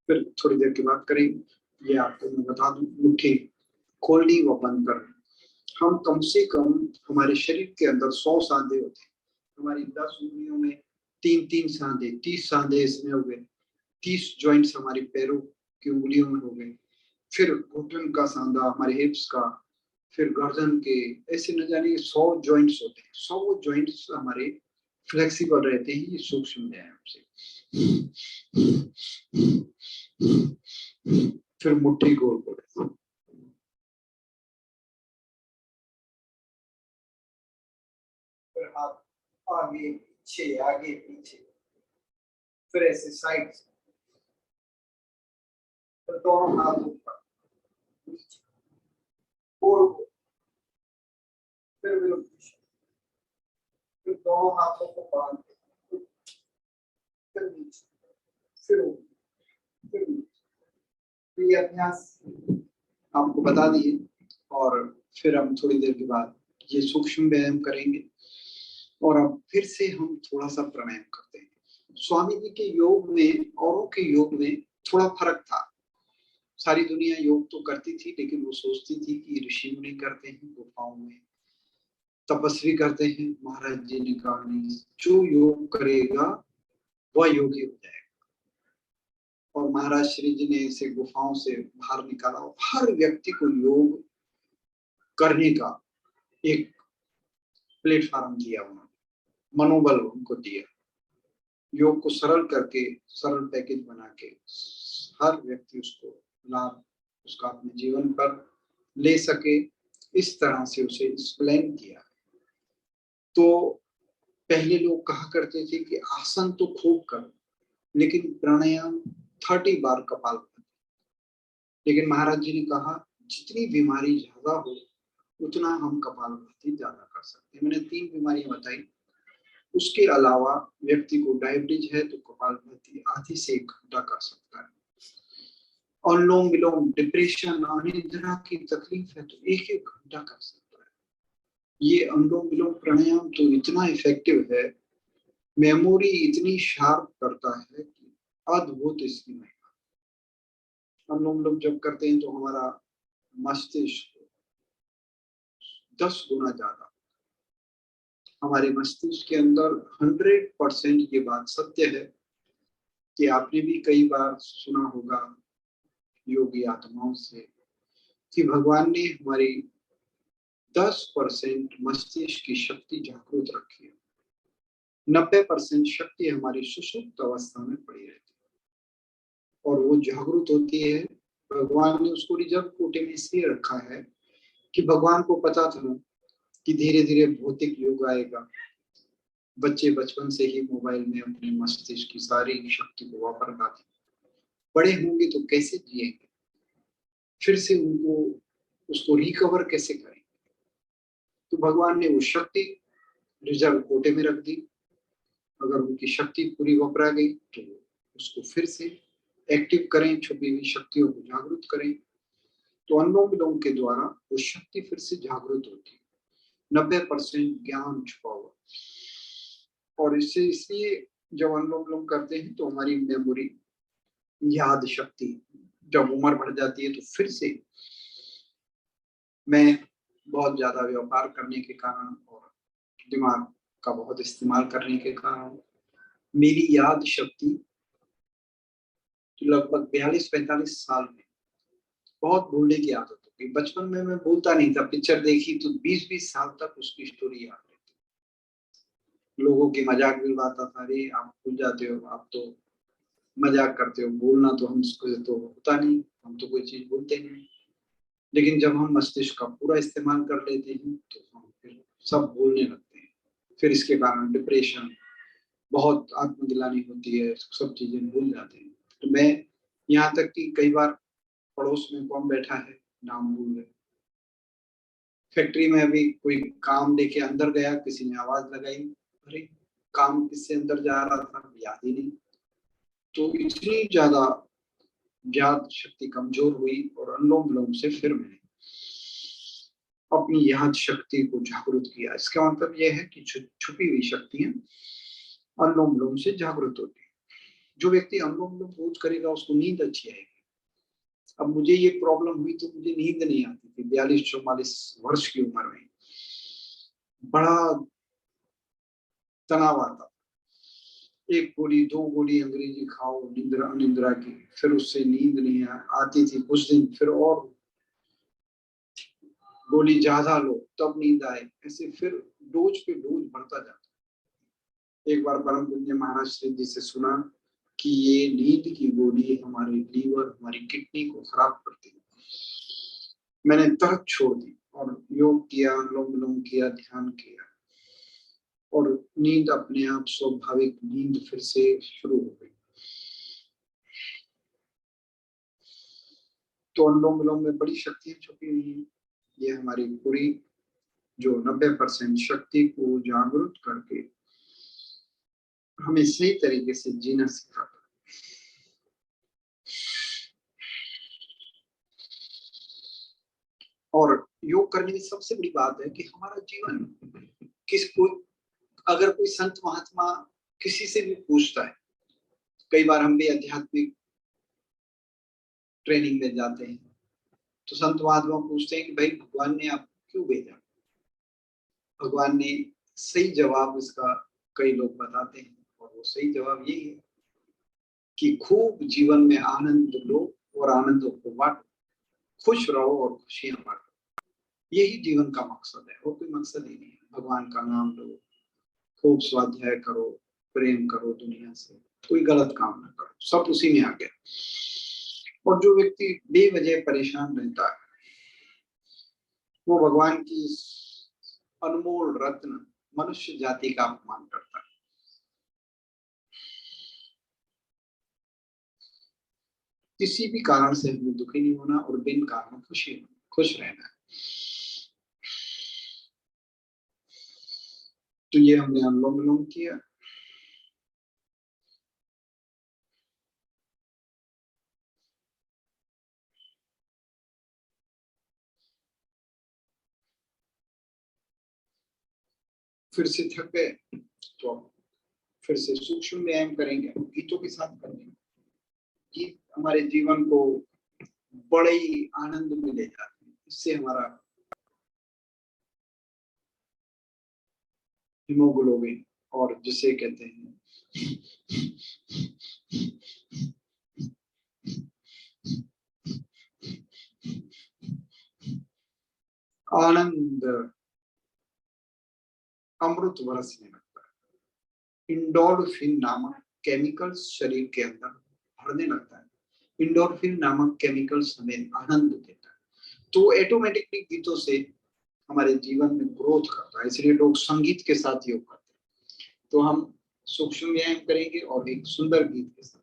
[SPEAKER 6] फिर थोड़ी देर के बाद करेंगे। ये आपको मैं बता दूं, मुट्ठी खोलनी व बंद करना। हम कम से कम हमारे शरीर के अंदर 100 सांधे होते हैं, हमारी 10 उंगलियों में 3 सांधे, 30 सांधे इसमें हो गए, 30 जॉइंट्स हमारे पैरों की उंगलियों में हो गए, फिर घुटन का सांधा हमारे हिप्स का, फिर गर्दन के, ऐसे न जाने 100 जॉइंट्स होते हैं। 100 जॉइंट्स हमारे फ्लेक्सिबल रहते हैं ये सूक्ष्म व्यायाम से। फिर मुट्ठी गोल गोल, फिर हाथ आगे पीछे आगे पीछे, फिर ऐसे साइड, फिर दोनों हाथ ऊपर गोल गोल, फिर दोनों हाथों को बांध के, फिर नीचे, फिर ऊपर, फिर नीचे। ये अभ्यास आपको बता दिए और फिर हम थोड़ी देर के बाद ये सूक्ष्म व्यायाम करेंगे। और अब फिर से हम थोड़ा सा प्राणायाम करते हैं। स्वामी जी के योग में औरों के योग में थोड़ा फर्क था। सारी दुनिया योग तो करती थी, लेकिन वो सोचती थी कि ऋषि मुनि करते हैं, गुफाओं में तपस्वी करते हैं। महाराज जी ने कहा नहीं, जो योग करेगा वह योगी हो जाएगा। और महाराज श्री जी ने इसे गुफाओं से बाहर निकाला और हर व्यक्ति को योग करने का एक प्लेटफॉर्म दिया, उन्होंने मनोबल उनको दिया। योग को सरल करके, सरल पैकेज बना के हर व्यक्ति उसको लाभ उसका अपने जीवन पर ले सके, इस तरह से उसे एक्सप्लेन किया। तो पहले लोग कहा करते थे कि आसन तो खूब करो, लेकिन प्राणायाम 30 बार कपालभाति। लेकिन महाराज जी ने कहा जितनी बीमारी ज्यादा हो उतना हम कपालभाति ज्यादा कर सकते हैं। मैंने 3 बीमारियां बताई। उसके अलावा व्यक्ति को डायबिटीज है तो कपालभाति आधी से 1 घंटा कर सकता है। अनुलोम विलोम, डिप्रेशन, अनिद्रा की तकलीफ है तो 1-1 घंटा कर सकता है। ये अनुलोम विलोम प्राणायाम तो इतना इफेक्टिव है, मेमोरी इतनी शार्प करता है कि अद्भुत इसकी महिमा। अनुलोम विलोम जब करते हैं तो हमारा मस्तिष्क 10 गुना ज्यादा, हमारे मस्तिष्क के अंदर 100% ये बात सत्य है कि आपने भी कई बार सुना होगा योगी आत्माओं से कि भगवान ने हमारी 10% मस्तिष्क की शक्ति जागृत रखी है। 90% शक्ति हमारी सुषुप्त अवस्था में पड़ी रहती है और वो जागृत होती है। भगवान ने उसको रिजर्व कोटे में इसलिए रखा है कि भगवान को पता था कि धीरे धीरे भौतिक युग आएगा। बच्चे बचपन से ही मोबाइल में अपने मस्तिष्क की सारी शक्ति को वापर लाते, बड़े होंगे तो कैसे जिएंगे, फिर से उनको उसको रिकवर कैसे करेंगे। तो भगवान ने वो शक्ति रिजर्व कोटे में रख दी। अगर उनकी शक्ति पूरी वपरा गई तो उसको फिर से एक्टिव करें, छुपी हुई शक्तियों को जागृत करें। तो अनुलोम विलोम के द्वारा वो शक्ति फिर से जागृत होती है। 90% ज्ञान छुपा हुआ, और इससे इसलिए जब अनुलोम विलोम करते हैं तो हमारी मेमोरी, याद शक्ति जब उम्र बढ़ जाती है तो फिर से मैं बहुत ज्यादा व्यापार करने के कारण और दिमाग का बहुत इस्तेमाल करने के कारण मेरी याद शक्ति लगभग 42-45 साल में बहुत भूलने की आदत हो गई। बचपन में मैं भूलता नहीं था, पिक्चर देखी तो 20-20 साल तक उसकी स्टोरी याद रहती। लोगों की मजाक भी उड़ाता था, अरे आप भूल जाते हो, आप तो मजाक करते हो, भूलना तो हमको तो होता नहीं, हम तो कोई चीज भूलते नहीं। लेकिन जब हम मस्तिष्क का पूरा इस्तेमाल कर लेते हैं तो हम फिर सब भूलने लगते हैं। फिर इसके कारण डिप्रेशन, बहुत आत्मग्लानि होती है, सब चीजें भूल जाते हैं। तो मैं यहाँ तक कि कई बार पड़ोस में कौन बैठा है नाम भूल गए। फैक्ट्री में अभी कोई काम लेके अंदर गया, किसी ने आवाज लगाई, अरे काम किससे अंदर जा रहा था याद ही नहीं। तो इतनी ज्यादा याद शक्ति कमजोर हुई और अनुलोम विलोम से फिर मैंने अपनी याद शक्ति को जागृत किया। इसका मतलब यह है कि छुपी हुई शक्तियां अनुलोम विलोम से जागृत होती है। जो व्यक्ति अनुलोम विलोम रोज करेगा उसको नींद अच्छी आएगी। अब मुझे ये प्रॉब्लम हुई तो मुझे नींद नहीं आती थी। 42-44 वर्ष की उम्र में बड़ा तनाव आता, एक गोली 2 गोली अंग्रेजी खाओ निंद्रा निंद्रा की, फिर उससे नींद नहीं आती थी कुछ दिन, फिर और गोली ज्यादा लो तब नींद आए, ऐसे फिर डोज पे डोज बढ़ता जाता। एक बार परम पूज्य महाराज श्री जी से सुना कि ये नींद की गोली हमारे लीवर हमारी किडनी को खराब करती है। मैंने तर्क छोड़ दी और योग किया, अनुलोम विलोम किया, ध्यान किया और नींद अपने आप स्वाभाविक नींद फिर से शुरू हो गई। तो अनुलोम विलोम में बड़ी शक्तियां छुपी हुई हैं। ये हमारी पूरी जो 90% शक्ति को जागृत करके हमें सही तरीके से जीना सिखाता है। और योग करने की सबसे बड़ी बात है कि हमारा जीवन किसको, अगर कोई संत महात्मा किसी से भी पूछता है, कई बार हम भी आध्यात्मिक ट्रेनिंग में जाते हैं तो संत महात्मा पूछते हैं कि भाई भगवान ने आप क्यों भेजा। भगवान ने सही जवाब इसका कई लोग बताते हैं और वो सही जवाब यही है कि खूब जीवन में आनंद लो और आनंद को बांटो, खुश रहो और खुशियां बांटो। यही जीवन का मकसद है और कोई मकसद ही नहीं है। भगवान का नाम लो, खूब स्वाध्याय करो, प्रेम करो दुनिया से, कोई गलत काम ना करो, सब उसी में आ गया। और जो व्यक्ति बेवजह परेशान रहता है वो भगवान की अनमोल रत्न मनुष्य जाति का अपमान करता है। किसी भी कारण से हमें दुखी नहीं होना और बिन कारण खुश रहना है। तो ये हमने अनुलोम विलोम किया। फिर से थक गए तो फिर से सूक्ष्म व्यायाम करेंगे, गीतों के साथ करेंगे। गीत हमारे जीवन को बड़े ही आनंद में ले जाते हैं। इससे हमारा हीमोग्लोबिन और जिसे कहते हैं आनंद अमृत बरसने लगता है। इंडोर्फिन नामक केमिकल शरीर के अंदर भरने लगता है। इंडोर्फिन नामक केमिकल हमें आनंद देता है। तो ऑटोमेटिकली गीतों से हमारे जीवन में ग्रोथ करता है, इसलिए लोग संगीत के साथ योग करते हैं। तो हम सूक्ष्म व्यायाम करेंगे और एक सुंदर गीत के साथ।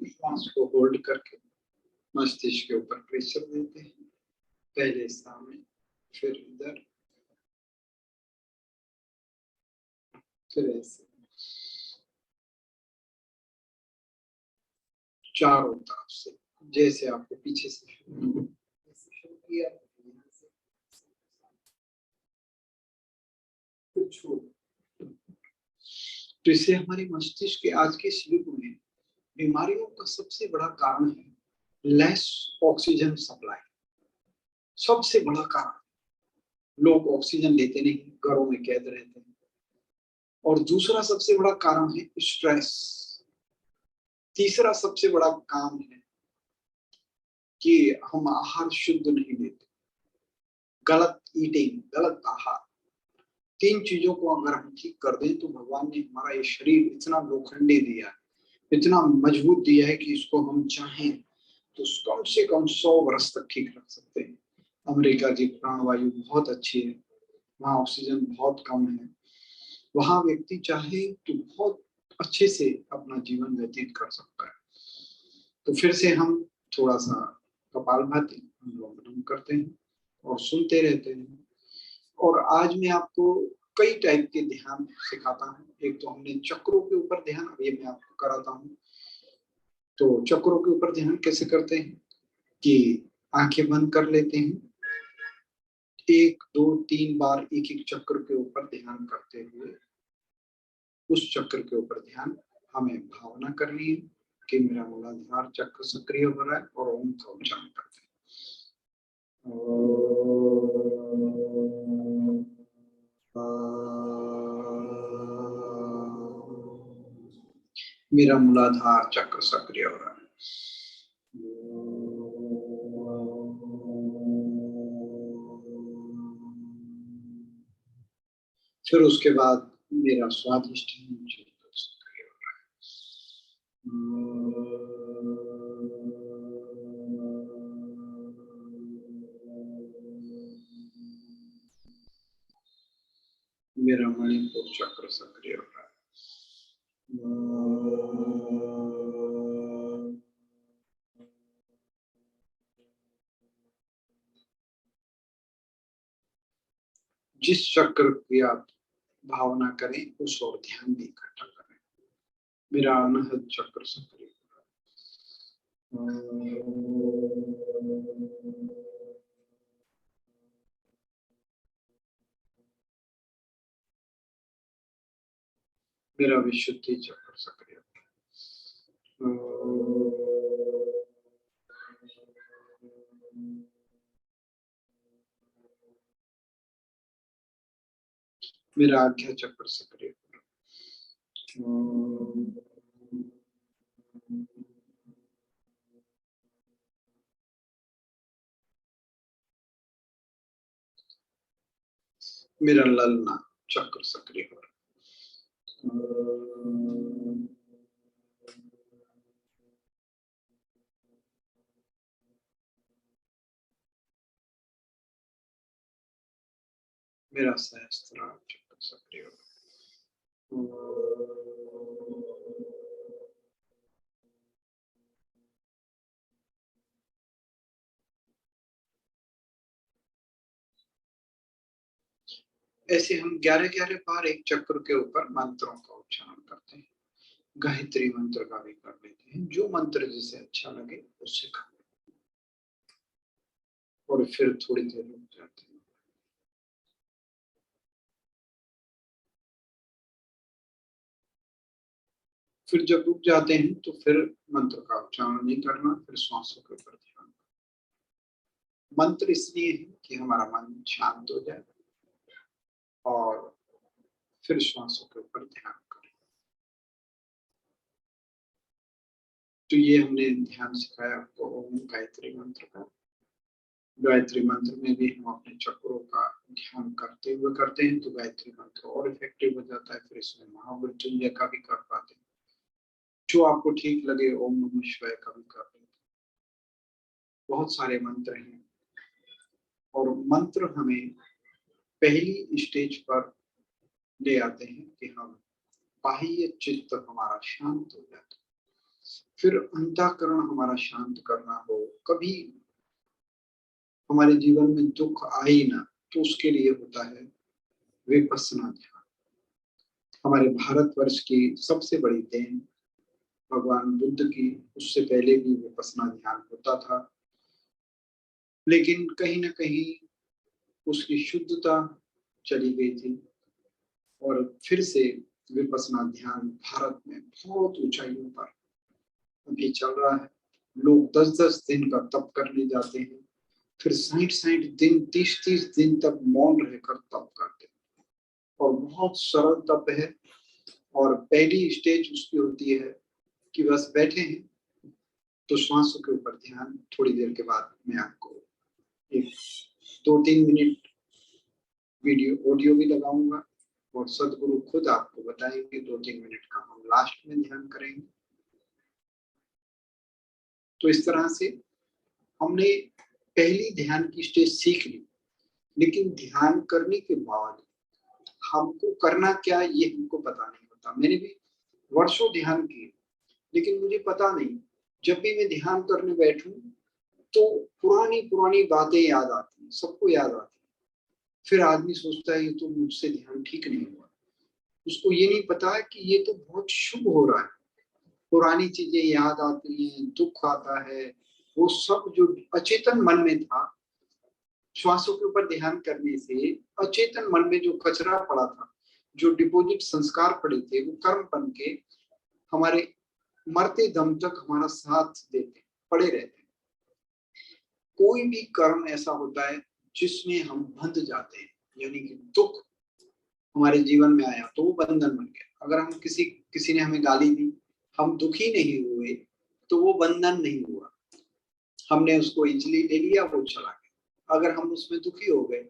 [SPEAKER 6] श्वास को होल्ड करके मस्तिष्क के ऊपर प्रेशर देते हैं, पहले सामने फिर इधर फिर ऐसे चारों तरफ से, जैसे आपको पीछे से शुरू किया तो इससे हमारे मस्तिष्क के आज के युग में बीमारियों का सबसे बड़ा कारण है लेस ऑक्सीजन सप्लाई। सबसे बड़ा कारण लोग ऑक्सीजन लेते नहीं, घरों में कैद रहते हैं। और दूसरा सबसे बड़ा कारण है स्ट्रेस। तीसरा सबसे बड़ा काम है कि हम आहार शुद्ध नहीं लेते, गलत ईटिंग, गलत आहार। तीन चीजों को अगर हम ठीक कर दें तो भगवान ने हमारा ये शरीर इतना लोखंडी दिया है, इतना मजबूत दिया है कि इसको हम चाहें तो कम से कम 100 वर्ष तक ठीक रख सकते हैं। अमेरिका की प्राणवायु बहुत अच्छी है, वहाँ ऑक्सीजन बहुत कम है, वहाँ व्यक्ति चाहे तो बहुत अच्छे से अपना जीवन व्यतीत कर सकता है। तो फिर से हम थोड़ा सा कपालभाति अनुलोम करते हैं और सुनते रहते हैं। और आज मैं आपको कई टाइप के ध्यान सिखाता हूँ। एक तो हमने चक्रों के ऊपर ध्यान, अब ये मैं आपको कराता हूँ। तो चक्रों के ऊपर ध्यान कैसे करते हैं कि आंखें बंद कर लेते हैं, 1 2 3 बार एक एक चक्र के ऊपर ध्यान करते हुए उस चक्र के ऊपर ध्यान हमें भावना करनी है कि मेरा मूलाधार चक्र सक्रिय हो रहा है, और ओम का उच्चारण करते हैं। मेरा मूलाधार चक्र सक्रिय हो रहा है। फिर उसके बाद मेरा स्वादिष्ठान चक्र सक्रिय हो रहा है। मेरा मणिपुर चक्र सक्रिय हो रहा है। जिस चक्र की आप भावना करें उस ओर ध्यान भी इकट्ठा करें। मेरा अनहद चक्र सक्रिय हो रहा है। मेरा विशुद्धि चक्र सक्रिय हो रहा है। मेरा आज्ञा चक्र सक्रिय करो। मेरा ललना चक्र सक्रिय करो। मेरा सहस्त्रार चक्र सक्रिय करो। ऐसे हम 11-11 बार एक चक्र के ऊपर मंत्रों का उच्चारण करते हैं। गायत्री मंत्र का भी कर लेते हैं, जो मंत्र जिसे अच्छा लगे उससे कर लेते हैं और फिर थोड़ी देर रुक जाते हैं। फिर जब रुक जाते हैं तो फिर मंत्र का उच्चारण नहीं करना, फिर श्वासों के ऊपर ध्यान। मंत्र इसलिए है कि हमारा मन शांत हो जाए और फिर श्वासों के ऊपर ध्यान करें। तो ये हमने ध्यान सिखाया आपको ओम गायत्री मंत्र का। गायत्री मंत्र में भी हम अपने चक्रों का ध्यान करते हुए करते हैं तो गायत्री मंत्र और इफेक्टिव हो जाता है। फिर इसमें महामृत्युंजय का भी कर पाते हैं। जो आपको ठीक लगे ओम नमः शिवाय का भी कर लेते हैं। बहुत सारे मंत्र हैं और मंत्र हमें पहली स्टेज पर ले आते हैं कि हम बाह्य चित्त हमारा शांत हो जाता है। फिर अंतःकरण हमारा शांत करना हो, कभी हमारे जीवन में दुख आए ना, तो उसके लिए होता है विपश्यना ध्यान। हमारे भारतवर्ष की सबसे बड़ी देन भगवान बुद्ध की, उससे पहले भी विपश्यना ध्यान होता था, लेकिन कहीं ना कहीं उसकी शुद्धता चली गई थी और फिर से विपश्यना ध्यान भारत में बहुत ऊंचाइयों पर अभी चल रहा है। लोग 10-10 दिन का तप करने जाते हैं, फिर 60-60 दिन 30-30 दिन तक मौन रहकर तप करते हैं और बहुत सरल तप है। और पहली स्टेज उसकी होती है कि बस बैठे हैं तो श्वासों के ऊपर ध्यान। थोड़ी देर के बाद मैं आपको एक 2-3 मिनट वीडियो ऑडियो भी लगाऊंगा और सदगुरु खुद आपको बताएंगे। 2-3 मिनट का हम लास्ट में ध्यान करेंगे। तो इस तरह से हमने पहली ध्यान की स्टेज सीख ली, लेकिन ध्यान करने के बाद हमको करना क्या ये हमको पता नहीं होता। मैंने भी वर्षों ध्यान किए, लेकिन मुझे पता नहीं, जब भी मैं ध्यान करने बैठूं तो पुरानी पुरानी बातें याद आती हैं, सबको याद आती है। फिर आदमी सोचता है ये तो मुझसे ध्यान ठीक नहीं हुआ। उसको ये नहीं पता कि ये तो बहुत शुभ हो रहा है। पुरानी चीजें याद आती हैं, दुख आता है, वो सब जो अचेतन मन में था, श्वासों के ऊपर ध्यान करने से अचेतन मन में जो कचरा पड़ा था, जो डिपॉजिट संस्कार पड़े थे, वो कर्म बन के हमारे मरते दम तक हमारा साथ देते, पड़े रहते। कोई भी कर्म ऐसा होता है जिसमें हम बंध जाते हैं, यानी कि दुख हमारे जीवन में आया तो वो बंधन बन गया। अगर हम किसी ने हमें गाली दी, हम दुखी नहीं हुए तो वो बंधन नहीं हुआ, हमने उसको इजीली ले लिया, वो चला गया। अगर हम उसमें दुखी हो गए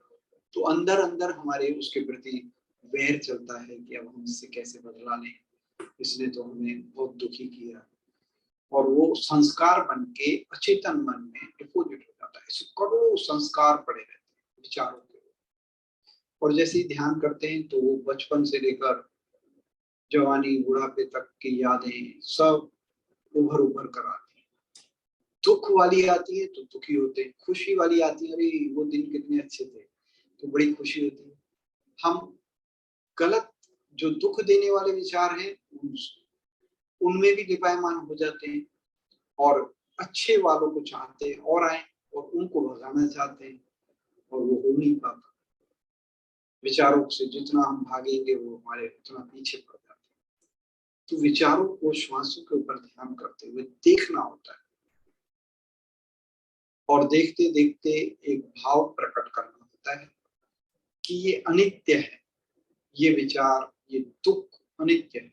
[SPEAKER 6] तो अंदर अंदर हमारे उसके प्रति वैर चलता है कि अब हम इससे कैसे बदला लें, इसने तो हमें बहुत दुखी किया, और वो संस्कार बन के अचेतन मन में डिपोजिट हो जाता है। ऐसे करोड़ों संस्कार पड़े रहते हैं विचारों के, और जैसे ही ध्यान करते हैं तो वो बचपन से लेकर जवानी बुढ़ापे तक की यादें सब उभर उभर कर आती हैं। दुख वाली आती है तो दुखी होते हैं, खुशी वाली आती है, अरे वो दिन कितने अच्छे थे, तो बड़ी खुशी होती है। हम गलत जो दुख देने वाले विचार हैं उनमें भी लिपायमान हो जाते हैं और अच्छे वालों को चाहते हैं और आए और उनको भगाना चाहते हैं, और वो हो नहीं पाता। विचारों से जितना हम भागेंगे वो हमारे उतना पीछे पड़ जाते हैं। तो विचारों को श्वासों के ऊपर ध्यान करते हुए देखना होता है, और देखते देखते एक भाव प्रकट करना होता है कि ये अनित्य है, ये विचार, ये दुख अनित्य है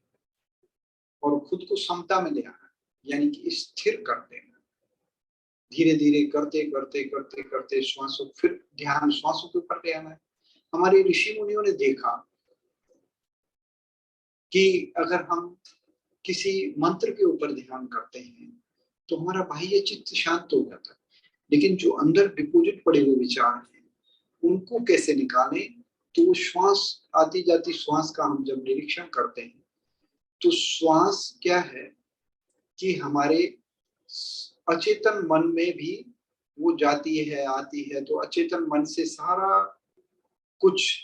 [SPEAKER 6] और खुद को समता में ले आना, यानी कि स्थिर कर देना। धीरे धीरे करते करते करते करते श्वासों, फिर ध्यान श्वासों के ऊपर ले आना है। हमारे ऋषि मुनियों ने देखा कि अगर हम किसी मंत्र के ऊपर ध्यान करते हैं तो हमारा बाह्य चित्त शांत हो जाता है, लेकिन जो अंदर डिपोजिट पड़े हुए विचार हैं उनको कैसे निकालें? तो श्वास आती जाती श्वास का हम जब निरीक्षण करते हैं तो श्वास क्या है कि हमारे अचेतन मन में भी वो जाती है आती है, तो अचेतन मन से सारा कुछ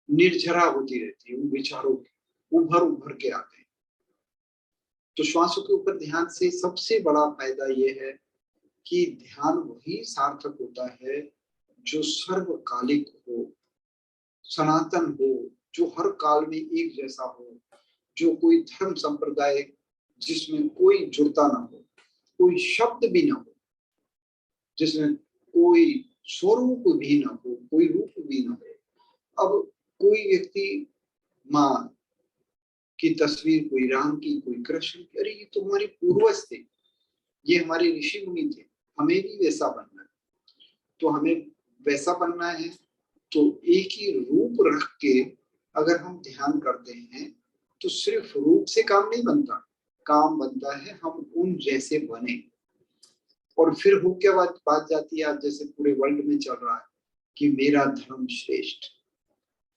[SPEAKER 6] निर्झरा होती रहती है, उन विचारों की उभर उभर के आते हैं। तो श्वासों के ऊपर ध्यान से सबसे बड़ा फायदा यह है कि ध्यान वही सार्थक होता है जो सर्वकालिक हो, सनातन हो, जो हर काल में एक जैसा हो, जो कोई धर्म संप्रदाय जिसमें कोई जुड़ता ना हो, कोई शब्द भी ना हो, जिसमें कोई स्वरूप भी ना हो, कोई रूप भी ना हो। अब कोई व्यक्ति माँ की तस्वीर, कोई राम की, कोई कृष्ण की, अरे ये तो हमारे पूर्वज थे, ये हमारे ऋषि मुनि थे, हमें भी वैसा बनना है। तो हमें वैसा बनना है तो एक ही रूप रख के अगर हम ध्यान करते हैं तो सिर्फ रूप से काम नहीं बनता, काम बनता है हम उन जैसे बने। और फिर हो क्या बात जाती है, आज जैसे पूरे वर्ल्ड में चल रहा है कि मेरा धर्म श्रेष्ठ,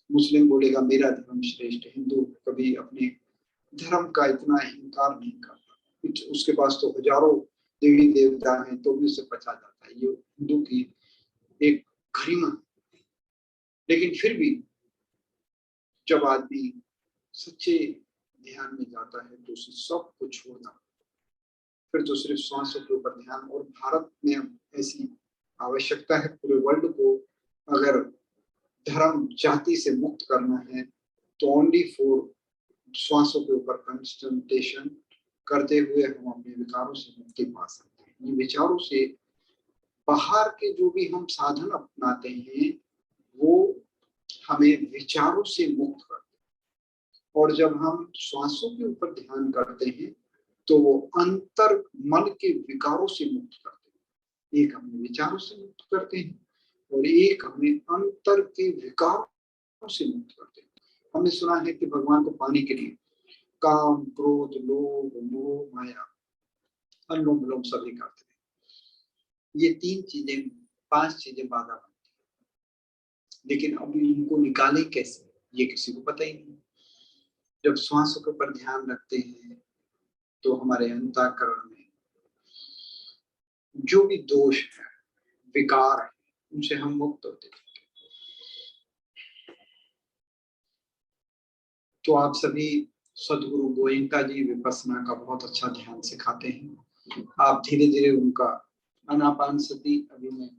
[SPEAKER 6] मुस्लिम बोलेगा मेरा धर्म श्रेष्ठ, हिंदू कभी अपने धर्म का इतना अहंकार नहीं करता, उसके पास तो हजारों देवी देवता हैं तो भी उसे पचा जाता है, ये हिंदू की एक गरिमा। लेकिन फिर भी जब आदमी सच्चे ध्यान में जाता है तो उसे सब कुछ छोड़ना, फिर तो सिर्फ श्वासों के ऊपर ध्यान। और भारत में ऐसी आवश्यकता है, पूरे वर्ल्ड को अगर धर्म जाति से मुक्त करना है तो ओनली फॉर श्वासों के ऊपर कंसंट्रेशन करते हुए हम अपने विकारों से मुक्ति पा सकते हैं। ये विचारों से बाहर के जो भी हम साधन अपनाते हैं वो हमें विचारों से मुक्त करते हैं, और जब हम श्वासों के ऊपर ध्यान करते हैं तो वो अंतर मन के विकारों से मुक्त करते हैं। एक हमें विचारों से मुक्त करते हैं और एक हमें अंतर के विकारों से मुक्त करते हैं। हमने सुना है कि भगवान को पाने के लिए काम, क्रोध, लोभ, मोह, माया, अनुलोम विलोम सभी करते हैं। ये 5 चीजें बाधा बनती है, लेकिन अब इनको निकाले कैसे ये किसी को पता ही नहीं। जब श्वासों के ऊपर ध्यान रखते हैं तो हमारे अंतःकरण में जो भी दोष है, विकार है, उनसे हम मुक्त होते हैं। तो आप सभी सदगुरु गोयंका जी विपस्सना का बहुत अच्छा ध्यान सिखाते हैं। आप धीरे धीरे उनका आनापान सती अभी मैं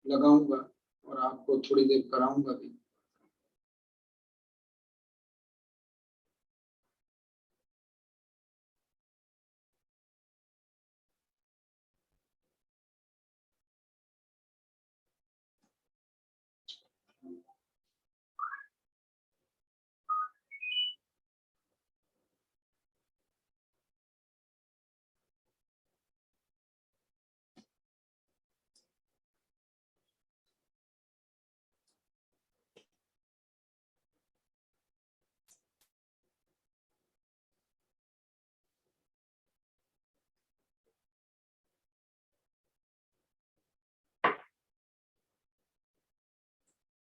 [SPEAKER 6] लगाऊंगा और आपको थोड़ी देर कराऊंगा भी।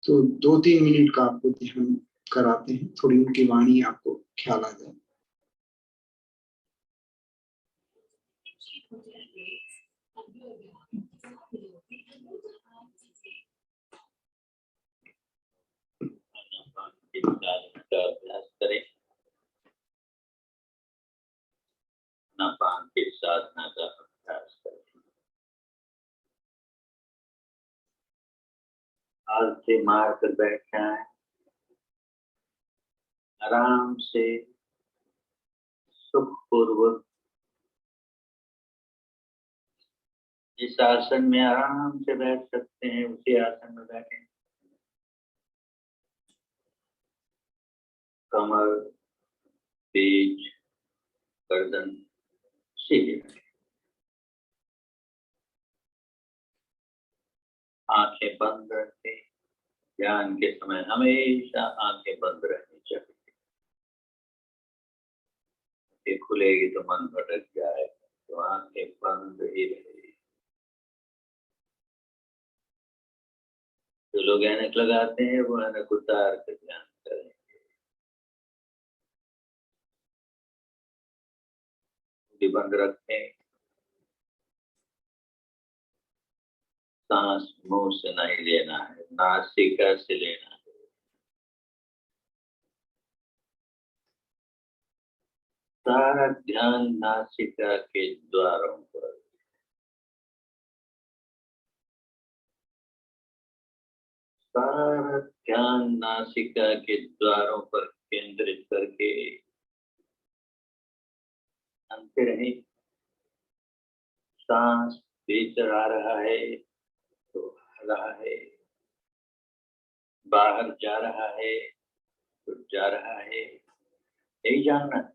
[SPEAKER 6] तो 2-3 मिनट का आपको ध्यान कराते हैं, थोड़ी उनकी वाणी आपको ख्याल आ जाए।
[SPEAKER 11] अभ्यास करें, आनापान की साधना का अभ्यास करें। हाथ से मार कर बैठ जाएं, आराम से सुखपूर्वक जिस आसन में आराम से बैठ सकते हैं उसी आसन में बैठें। कमर, पीठ, गर्दन सीधी रखें। आंखें बंद रखें। ध्यान के समय हमेशा आंखें बंद रहनी चाहिए। ये खुलेगी तो मन भटक जाए, तो आंखें बंद ही रहे। जो लोग ऐनक लगाते हैं वो ऐनक उतार कर ध्यान करेंगे। बंद रखें। सांस मुंह से नहीं लेना है, नासिका से लेना है। सारा ध्यान नासिका के द्वारों पर। सारा ध्यान नासिका के द्वारों पर केंद्रित करके जानते रहे। सांस भीतर आ रहा है तो आ रहा है, बाहर जा रहा है तो जा रहा है, यही जानना है।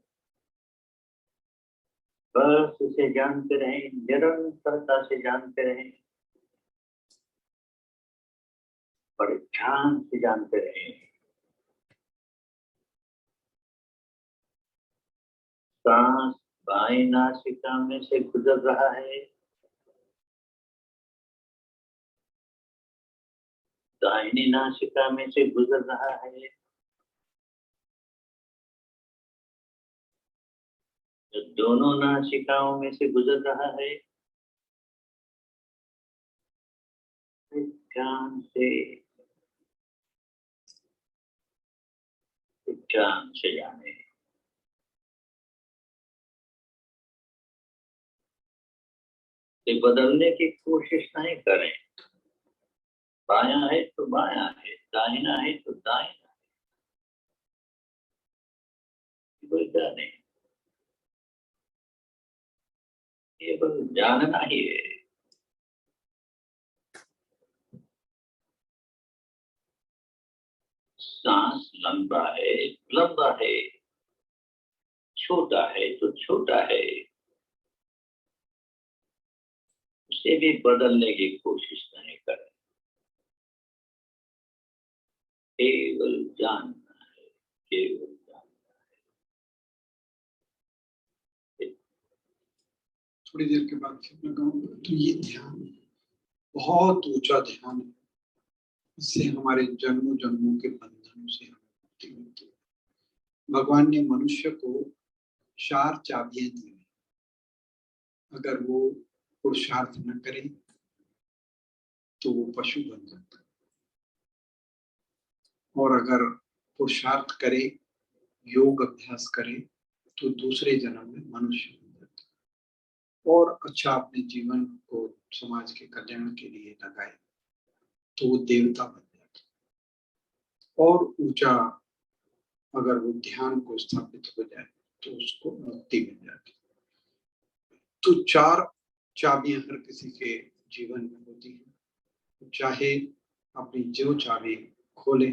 [SPEAKER 11] बस इसे जानते रहें, निरंतरता से जानते रहें, बड़े ध्यान से जानते रहें। सांस बाएं नासिका में से गुजर रहा है, दाहिनी नासिका में से गुजर रहा है। जो दोनों नासिकाओं में से गुजर रहा है, ध्यान से जाने। बदलने की कोशिश नहीं करें। बायां है तो बायां है, दाहिना है तो दाहिना है, कोई क्या नहीं। ये बस जानना ही है। सांस लंबा है, छोटा है तो छोटा है, उसे भी बदलने की कोशिश नहीं करें। केवल जानना है, केवल जानना है।
[SPEAKER 6] थोड़ी देर के बाद फिर लगाऊंगा। तो ये ध्यान बहुत ऊंचा ध्यान है। इससे हमारे जन्मों जन्मों के बंधनों से हमें मुक्ति मिलती है। भगवान ने मनुष्य को 4 चाबियां दी हैं। अगर वो पुरुषार्थ न करे तो वो पशु बन जाता है, और अगर पुरुषार्थ करे, योग अभ्यास करे, तो दूसरे जन्म में मनुष्य बन जाता है। और अच्छा अपने जीवन को समाज के कल्याण के लिए लगाए तो वो देवता बन जाता है। और ऊंचा अगर वो ध्यान को स्थापित हो जाए तो उसको मुक्ति मिल जाती है। तो 4 चाबियां हर किसी के जीवन में होती हैं। चाहे अपनी जो चाबी खोले,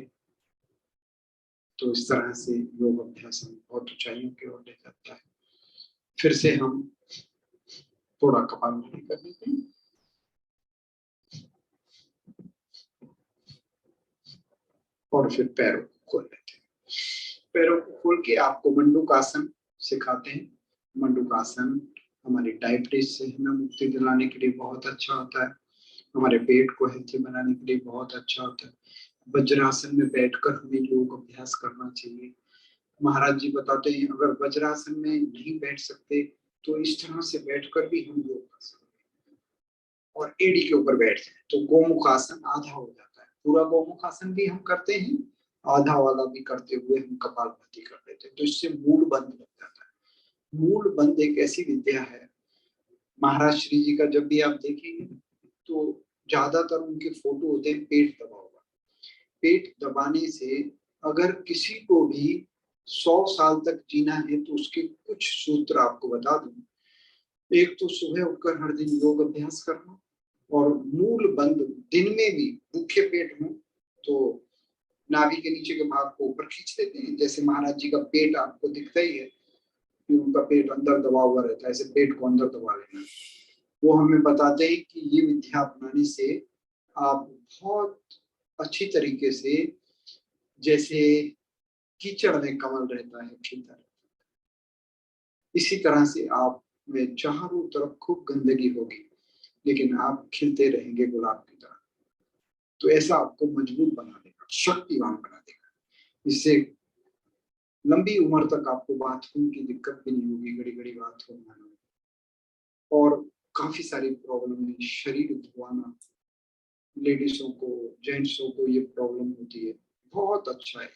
[SPEAKER 6] तो इस तरह से योग अभ्यास हम बहुत ऊंचाइयों की ओर ले जाता है। फिर से हम थोड़ा कपालभाति कर लेते हैं। और फिर पैरों को खोल लेते हैं। पैरों को खोल के आपको मंडूकासन सिखाते हैं। मंडूकासन हमारी डायबिटीज से हमें मुक्ति दिलाने के लिए बहुत अच्छा होता है। हमारे पेट को हेल्थी बनाने के लिए बहुत अच्छा होता है। वज्रासन में बैठकर हमें योग अभ्यास करना चाहिए। महाराज जी बताते हैं अगर वज्रासन में नहीं बैठ सकते तो इस तरह से बैठकर भी हम योग कर सकते हैं। और एड़ी के ऊपर बैठ जाए तो गोमुखासन आधा हो जाता है। पूरा गोमुखासन भी हम करते हैं, आधा वाला भी करते हुए हम कपालभाति कर लेते हैं। तो इससे मूल बंद लग जाता है। मूल बंद एक ऐसी विद्या है, महाराज श्री जी का जब भी आप देखेंगे तो ज्यादातर उनके फोटो होते हैं पेट दबा हुआ। पेट दबाने से अगर किसी को भी 100 साल तक जीना है तो उसके कुछ सूत्र आपको बता दूं। एक तो सुबह उठकर हर दिन योग अभ्यास करना, और मूल बंद दिन में भी भूखे पेट हो तो नाभि के नीचे के भाग को ऊपर खींच देते हैं। जैसे महाराज जी का पेट आपको दिखता ही है कि उनका पेट अंदर दबा हुआ रहता है, ऐसे पेट को अंदर दबा लेना। वो हमें बताते हैं कि ये विद्या अपनाने से आप बहुत अच्छी तरीके से, जैसे कीचड़ में कमल रहता है खिलता रहता है, इसी तरह से आप में चारों तरफ खूब गंदगी होगी लेकिन आप खिलते रहेंगे गुलाब की तरह। तो ऐसा आपको मजबूत बना देगा, शक्तिवान बना देगा। इससे लंबी उम्र तक आपको बाथरूम की दिक्कत भी नहीं होगी, घड़ी घड़ी बाथरूम आना, और काफी सारी प्रॉब्लम है। शरीर धोना, लेडीजों को, जेंट्सों को ये प्रॉब्लम होती है, बहुत अच्छा है।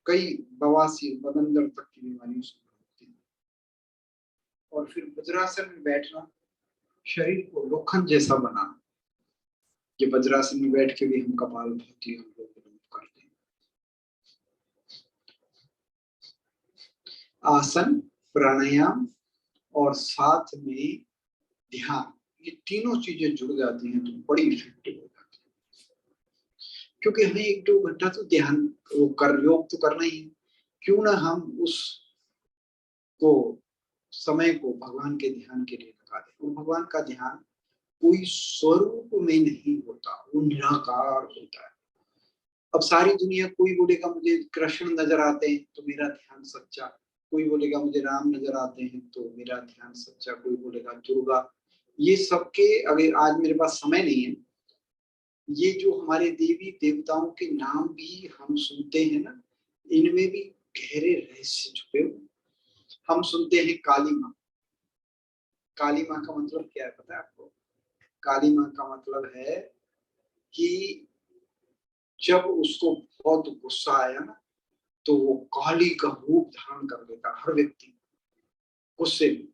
[SPEAKER 6] कई बवासीर, बदंदर तक की बीमारियों से होती है। और फिर वज्रासन में बैठना, शरीर को लोखंड जैसा बनाना। ये वज्रासन में बैठ के भी हम कपालभाति हम लोग करते हैं। आसन, प्राणायाम और साथ में ध्यान, ये तीनों चीजें जुड़ जाती हैं तो बड़ी इफेक्टिव हो जाती है। क्योंकि हमें 1-2 घंटा तो ध्यान वो कर योग तो करना ही है। क्यों ना हम उस को समय को भगवान के ध्यान के लिए लगा दें। और भगवान का ध्यान कोई स्वरूप में नहीं होता, वो निराकार होता है। अब सारी दुनिया, कोई बोलेगा मुझे कृष्ण नजर आते हैं तो मेरा ध्यान सच्चा, कोई बोलेगा मुझे राम नजर आते हैं तो मेरा ध्यान सच्चा, कोई बोलेगा दुर्गा। ये सबके, अगर आज मेरे पास समय नहीं है, ये जो हमारे देवी देवताओं के नाम भी हम सुनते हैं ना, इनमें भी गहरे रहस्य छुपे हुए। हम सुनते हैं काली माँ। काली माँ का मतलब क्या है पता है आपको? काली माँ का मतलब है कि जब उसको बहुत गुस्सा आया ना तो वो काली का रूप धारण कर लेता हर व्यक्ति गुस्से में।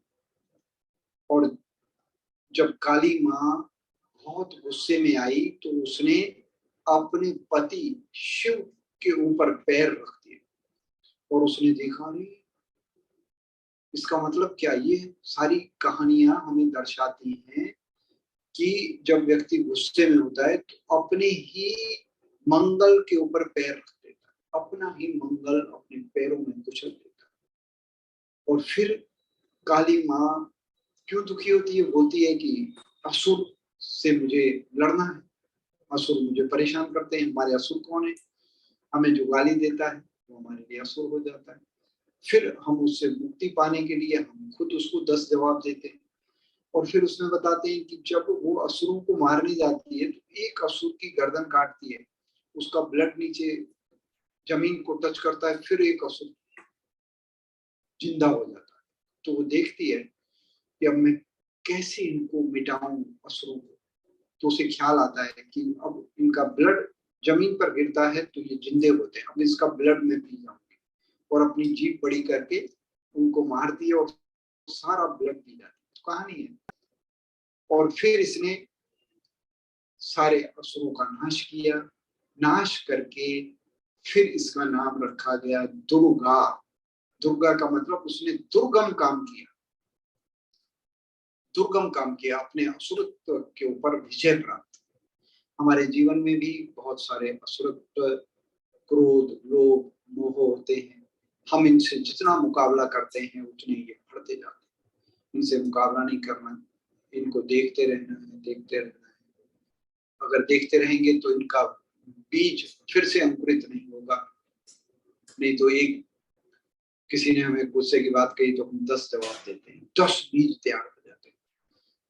[SPEAKER 6] और जब काली माँ बहुत गुस्से में आई तो उसने अपने पति शिव के ऊपर पैर रख दिए और उसने देखा नहीं। इसका मतलब क्या? ये सारी कहानियां हमें दर्शाती हैं कि जब व्यक्ति गुस्से में होता है तो अपने ही मंगल के ऊपर पैर रख देता है, अपना ही मंगल अपने पैरों में कुचल देता है। और फिर काली माँ क्यों दुखी होती है? बोलती है कि असुर से मुझे लड़ना है, असुर मुझे परेशान करते हैं। हमारे असुर कौन है? हमें जो गाली देता है वो हमारे लिए असुर हो जाता है। फिर हम उससे मुक्ति पाने के लिए हम खुद उसको 10 जवाब देते हैं। और फिर उसमें बताते हैं कि जब वो असुरों को मारने जाती है तो एक असुर की गर्दन काटती है, उसका ब्लड नीचे जमीन को टच करता है, फिर एक असुर जिंदा हो जाता है। तो वो देखती है कि अब मैं कैसे इनको मिटाऊं असुरों को। तो उसे ख्याल आता है कि अब इनका ब्लड जमीन पर गिरता है तो ये जिंदे होते हैं, अब इसका ब्लड मैं पी जाऊंगी। और अपनी जीभ बड़ी करके उनको मारती है और सारा ब्लड पी जाती है। तो कहानी है। और फिर इसने सारे असुरों का नाश किया। नाश करके फिर इसका नाम रखा गया दुर्गा। दुर्गा का मतलब उसने दुर्गम काम किया, दुर्गम काम किया, अपने असुरत्व के ऊपर विजय प्राप्त। हमारे जीवन में भी बहुत सारे असुरत्व, क्रोध, लोभ, मोह होते हैं। हम इनसे जितना मुकाबला करते हैं उतने ये बढ़ते जाते हैं। इनसे मुकाबला नहीं करना, इनको देखते रहना है, देखते रहना है। अगर देखते रहेंगे तो इनका बीज फिर से अंकुरित नहीं होगा। नहीं तो एक किसी ने हमें गुस्से की बात कही तो हम 10 जवाब देते हैं, 10 बीज तैयार हो जाते हैं।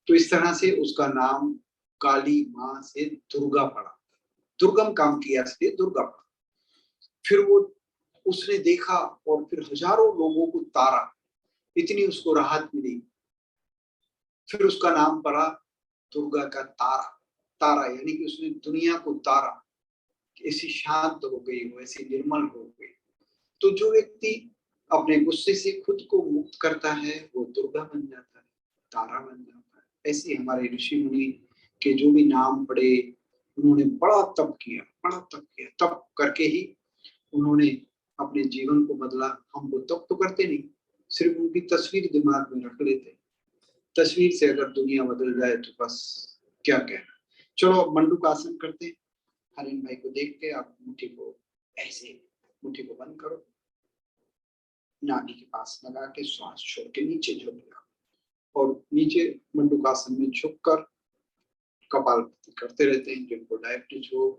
[SPEAKER 6] तो इस तरह से उसका नाम काली माँ से दुर्गा पड़ा, दुर्गम काम किया इसलिए दुर्गा पड़ा। फिर वो उसने देखा और फिर हजारों लोगों को तारा, इतनी उसको राहत मिली। फिर उसका नाम पड़ा दुर्गा का तारा। तारा यानी कि उसने दुनिया को तारा, ऐसी शांत हो गई हो, ऐसी निर्मल हो गई। तो जो व्यक्ति अपने गुस्से से खुद को मुक्त करता है वो दुर्गा बन जाता है, तारा बन जाता है। ऐसे हमारे ऋषि मुनि के जो भी नाम पड़े, उन्होंने बड़ा तप किया, बड़ा तप किया। तप करके ही उन्होंने अपने जीवन को बदला। हम वो तप तो करते नहीं, सिर्फ उनकी तस्वीर दिमाग में रख लेते। तस्वीर से अगर दुनिया बदल जाए तो बस क्या कहना। चलो अब मंडूक आसन करते हैं। हरिन भाई को देख के आप मुट्ठी को ऐसे मुट्ठी को बंद करो, नाभि के पास लगा के श्वास छोड़ के नीचे झुक जाओ और नीचे मंडूकासन में झुककर कपालभाति करते रहते हैं। जिनको डायबिटीज हो,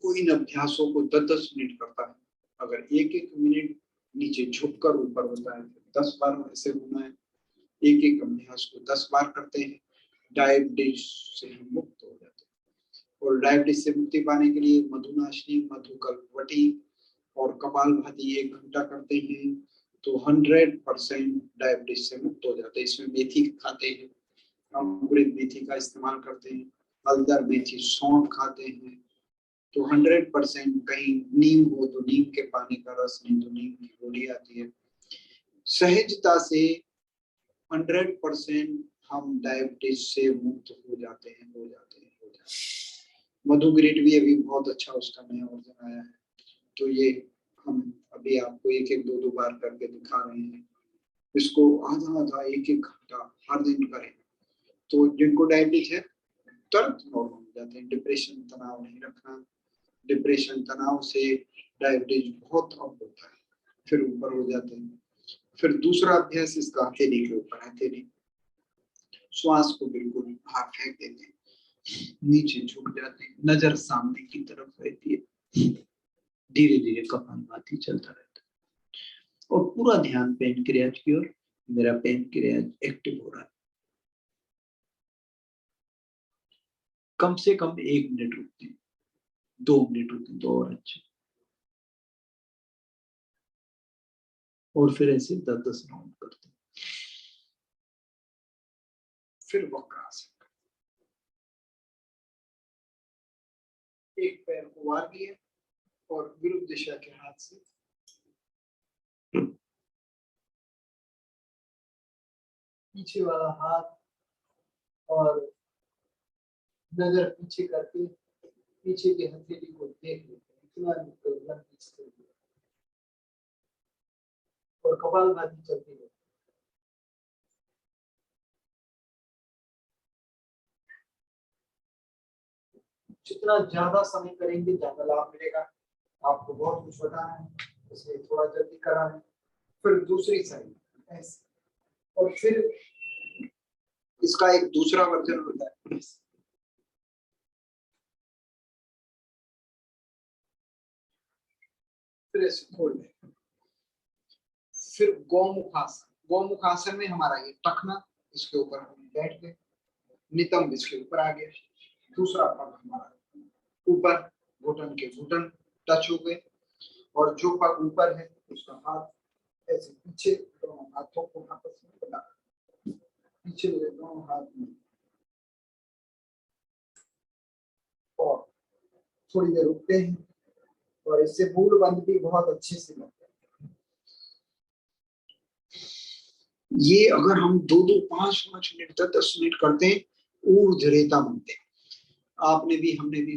[SPEAKER 6] कोई इन अभ्यासों को 10-10 मिनट करता है। अगर 1-1 मिनट नीचे झुककर ऊपर होता है, 10 बार ऐसे होना है। एक अभ्यास को 10 बार करते हैं, डायबिटीज से हम मुक्त हो जाते हैं। और डायबिटीज से मुक्ति पाने के लिए मधुनाशिनी, मधुकल्पवटी और कपालभाति 1 घंटा करते हैं तो 100% डायबिटीज से मुक्त हो जाते हैं। इसमें मेथी खाते हैं, अंकुरित मेथी का इस्तेमाल करते हैं, हल्दर, मेथी, सौंठ खाते हैं तो 100%। कहीं नीम हो तो नीम के पानी का रस, नहीं तो नीम की गोली आती है। सहजता से 100% हम डायबिटीज से मुक्त हो जाते हैं। मधुग्रेट भी अभी बहुत अच्छा उसका नया वर्जन आया है, तो ये हम अभी आपको 1-1, 2-2 बार करके दिखा रहे हैं। इसको आधा 1-1 घंटा हर दिन करें तो जिनको डायबिटीज है तुरंत नॉर्मल हो जाते हैं। डिप्रेशन, तनाव नहीं रखना। डिप्रेशन, तनाव से डायबिटीज बहुत अप होता है, फिर ऊपर हो जाते हैं। फिर दूसरा अभ्यास इसका हथेली के ऊपर, हथेली श्वास को बिल्कुल बाहर फेंक देते हैं, नीचे झुक जाते हैं, नजर सामने की तरफ रहती है, धीरे धीरे कपालभाति चलता रहता है और पूरा ध्यान पैनक्रियाज की ओर। मेरा पैनक्रियाज एक्टिव हो रहा है। कम से कम 1 मिनट रुकते हैं, 2 मिनट रुकते तो और अच्छा। और फिर ऐसे 10-10 राउंड करते हैं। फिर वक्रासन, एक पैर को वार लिए और विरुद्ध दिशा के हाथ से पीछे वाला हाथ और नजर पीछे करके पीछे की हथेली को देख लेते हैं, इतना लंबी स्थिति और कपालभाति चलती है। जितना ज्यादा समय करेंगे ज्यादा लाभ मिलेगा। आपको बहुत कुछ बताना है, इसलिए थोड़ा जल्दी करा है। फिर दूसरी साइड ऐसे, और फिर इसका एक दूसरा वर्जन होता है, फिर ऐसे खोल दें। फिर गौमुखासन। गौमुखासन में हमारा ये टखना, इसके ऊपर हम बैठ गए, नितंब इसके ऊपर आ गया, दूसरा पग हमारा ऊपर, घुटन के घुटन टच हो गए और जो पग ऊपर है उसका हाथ ऐसे पीछे, दोनों हाथों को आपस में लगा, पीछे दोनों हाथ में, और थोड़ी देर रुकते हैं और इससे मूल बंद भी बहुत अच्छे से लगता है। ये अगर हम 2-2, 5-5 मिनट, 10-10 मिनट करते हैं, ऊर्ध्वरेता बनते हैं। आपने भी, हमने भी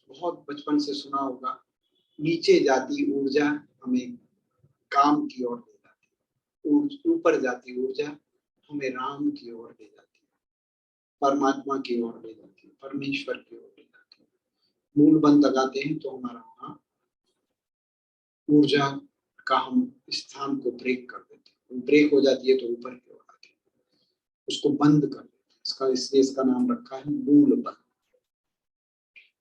[SPEAKER 6] बहुत बचपन से सुना होगा, नीचे जाती ऊर्जा हमें काम की ओर ले जाती, ऊपर जाती ऊर्जा हमें राम की ओर ले जाती, परमात्मा की ओर ले जाती, परमेश्वर की ओर ले जाती। मूल बंद लगाते हैं तो हमारा वहां ऊर्जा का हम स्थान को ब्रेक कर देते हैं, ब्रेक हो जाती है तो ऊपर की ओर आती है, उसको बंद कर देते हैं। इसका, इसलिए इसका नाम रखा है मूल बंद।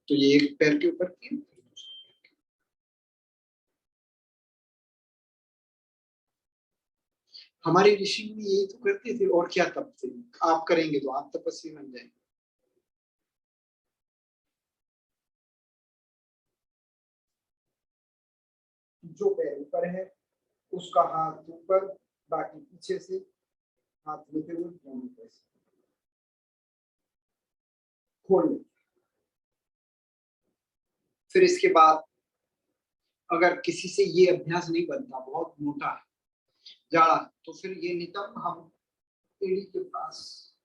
[SPEAKER 6] तो ये एक पैर के ऊपर किया, हमारे ऋषि मुनि यही तो करते थे, और क्या तप थे। आप करेंगे तो आप तपस्वी बन जाएंगे। जो पैर ऊपर है उसका हाथ ऊपर, बाकी पीछे से हाथ लेते हुए दोनों पैर खोल लेते। फिर इसके बाद अगर किसी से ये अभ्यास नहीं बनता, बहुत मोटा है, जाड़ा, तो फिर ये नितंब हम एड़ी के पास,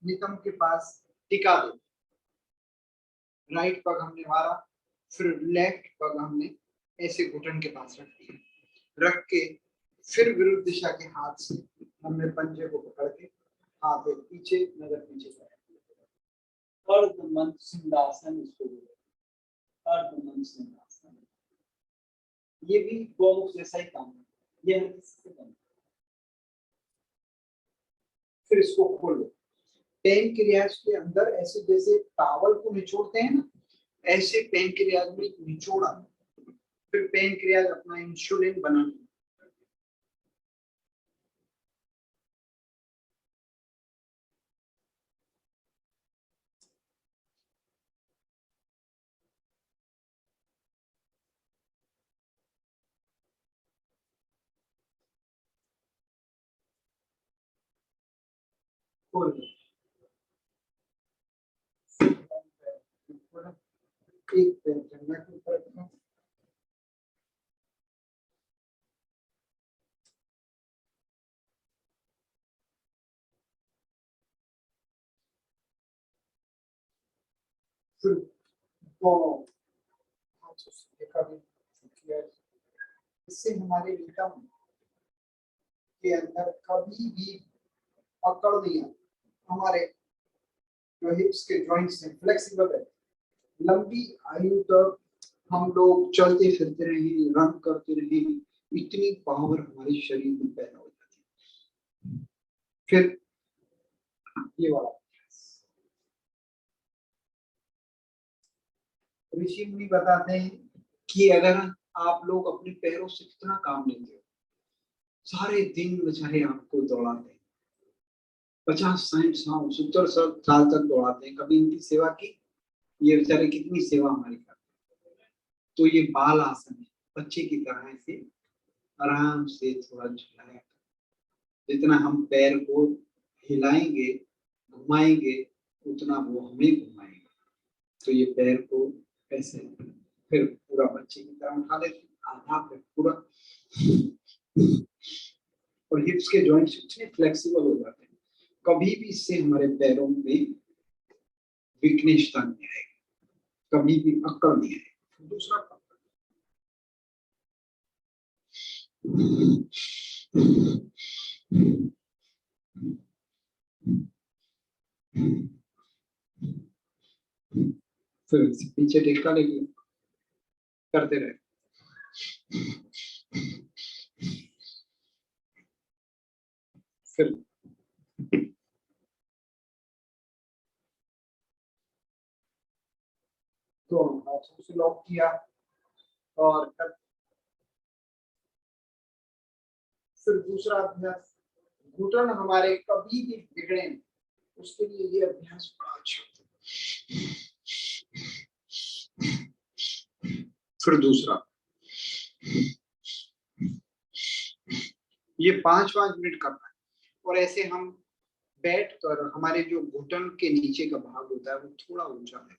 [SPEAKER 6] नितंब के पास टिका देते। राइट पग हमने मारा, फिर लेफ्ट पग हमने ऐसे घुटन के पास रख दिया, रख के फिर विरुद्ध दिशा के हाथ से हमने पंजे को पकड़ के हाथ एक पीछे, नजर पीछे कर अर्धमंद सिंहासन, इसको अर्धमंद सिंहासन। ये भी गोमुख जैसा ही काम है, ये हर किसी से करना है। फिर इसको खोलो। पैंक्रियाज के अंदर ऐसे जैसे टावल को निचोड़ते हैं ना, ऐसे पैंक्रियाज में निचोड़ा, फिर पैंक्रियाज अपना इंसुलिन बनाना। खोल दो। एक पैर जंघा के ऊपर रखना, फिर दोनों हाथों से कभी किया। इससे हमारे रिदम के अंदर कभी भी अकड़ नहीं आती। हमारे जो हिप्स के जॉइंट्स हैं फ्लेक्सिबल है। लंबी आयु तक हम लोग चलते फिरते रहे, रन करते रहे, इतनी पावर हमारे शरीर में पैदा हो जाती है। फिर ये वाला ऋषि मुनि बताते हैं कि अगर आप लोग अपने पैरों से कितना काम लेते हो, सारे दिन बेचारे आपको दौड़ाते हैं, 50, 60 साल, 70 साल तक दौड़ाते हैं। कभी इनकी सेवा की? ये बेचारे कितनी सेवा हमारी करते हैं। तो ये बाल आसन है, बच्चे की तरह से आराम से थोड़ा झुलाया। जितना हम पैर को हिलाएंगे, घुमाएंगे, उतना वो हमें घुमाएंगे। तो ये पैर को ऐसे फिर पूरा बच्चे की तरह उठा लेते, आधा फिर पूरा, और हिप्स के जॉइंट्स इतने फ्लेक्सिबल हो जाते हैं, कभी भी इससे हमारे पैरों में वीकनेसता नहीं आएगी, कभी भी अकड़ नहीं आएगी। दूसरा काम, फिर पीछे टेका लेके करते रहे। फिर दोनों हाथों से लॉक किया और फिर दूसरा अभ्यास, घुटन हमारे कभी भी बिगड़े उसके लिए ये अभ्यास बड़ा अच्छा होता है। फिर दूसरा, ये 5-5 मिनट करना है। और ऐसे हम बैठ कर, हमारे जो घुटन के नीचे का भाग होता है वो थोड़ा ऊंचा है,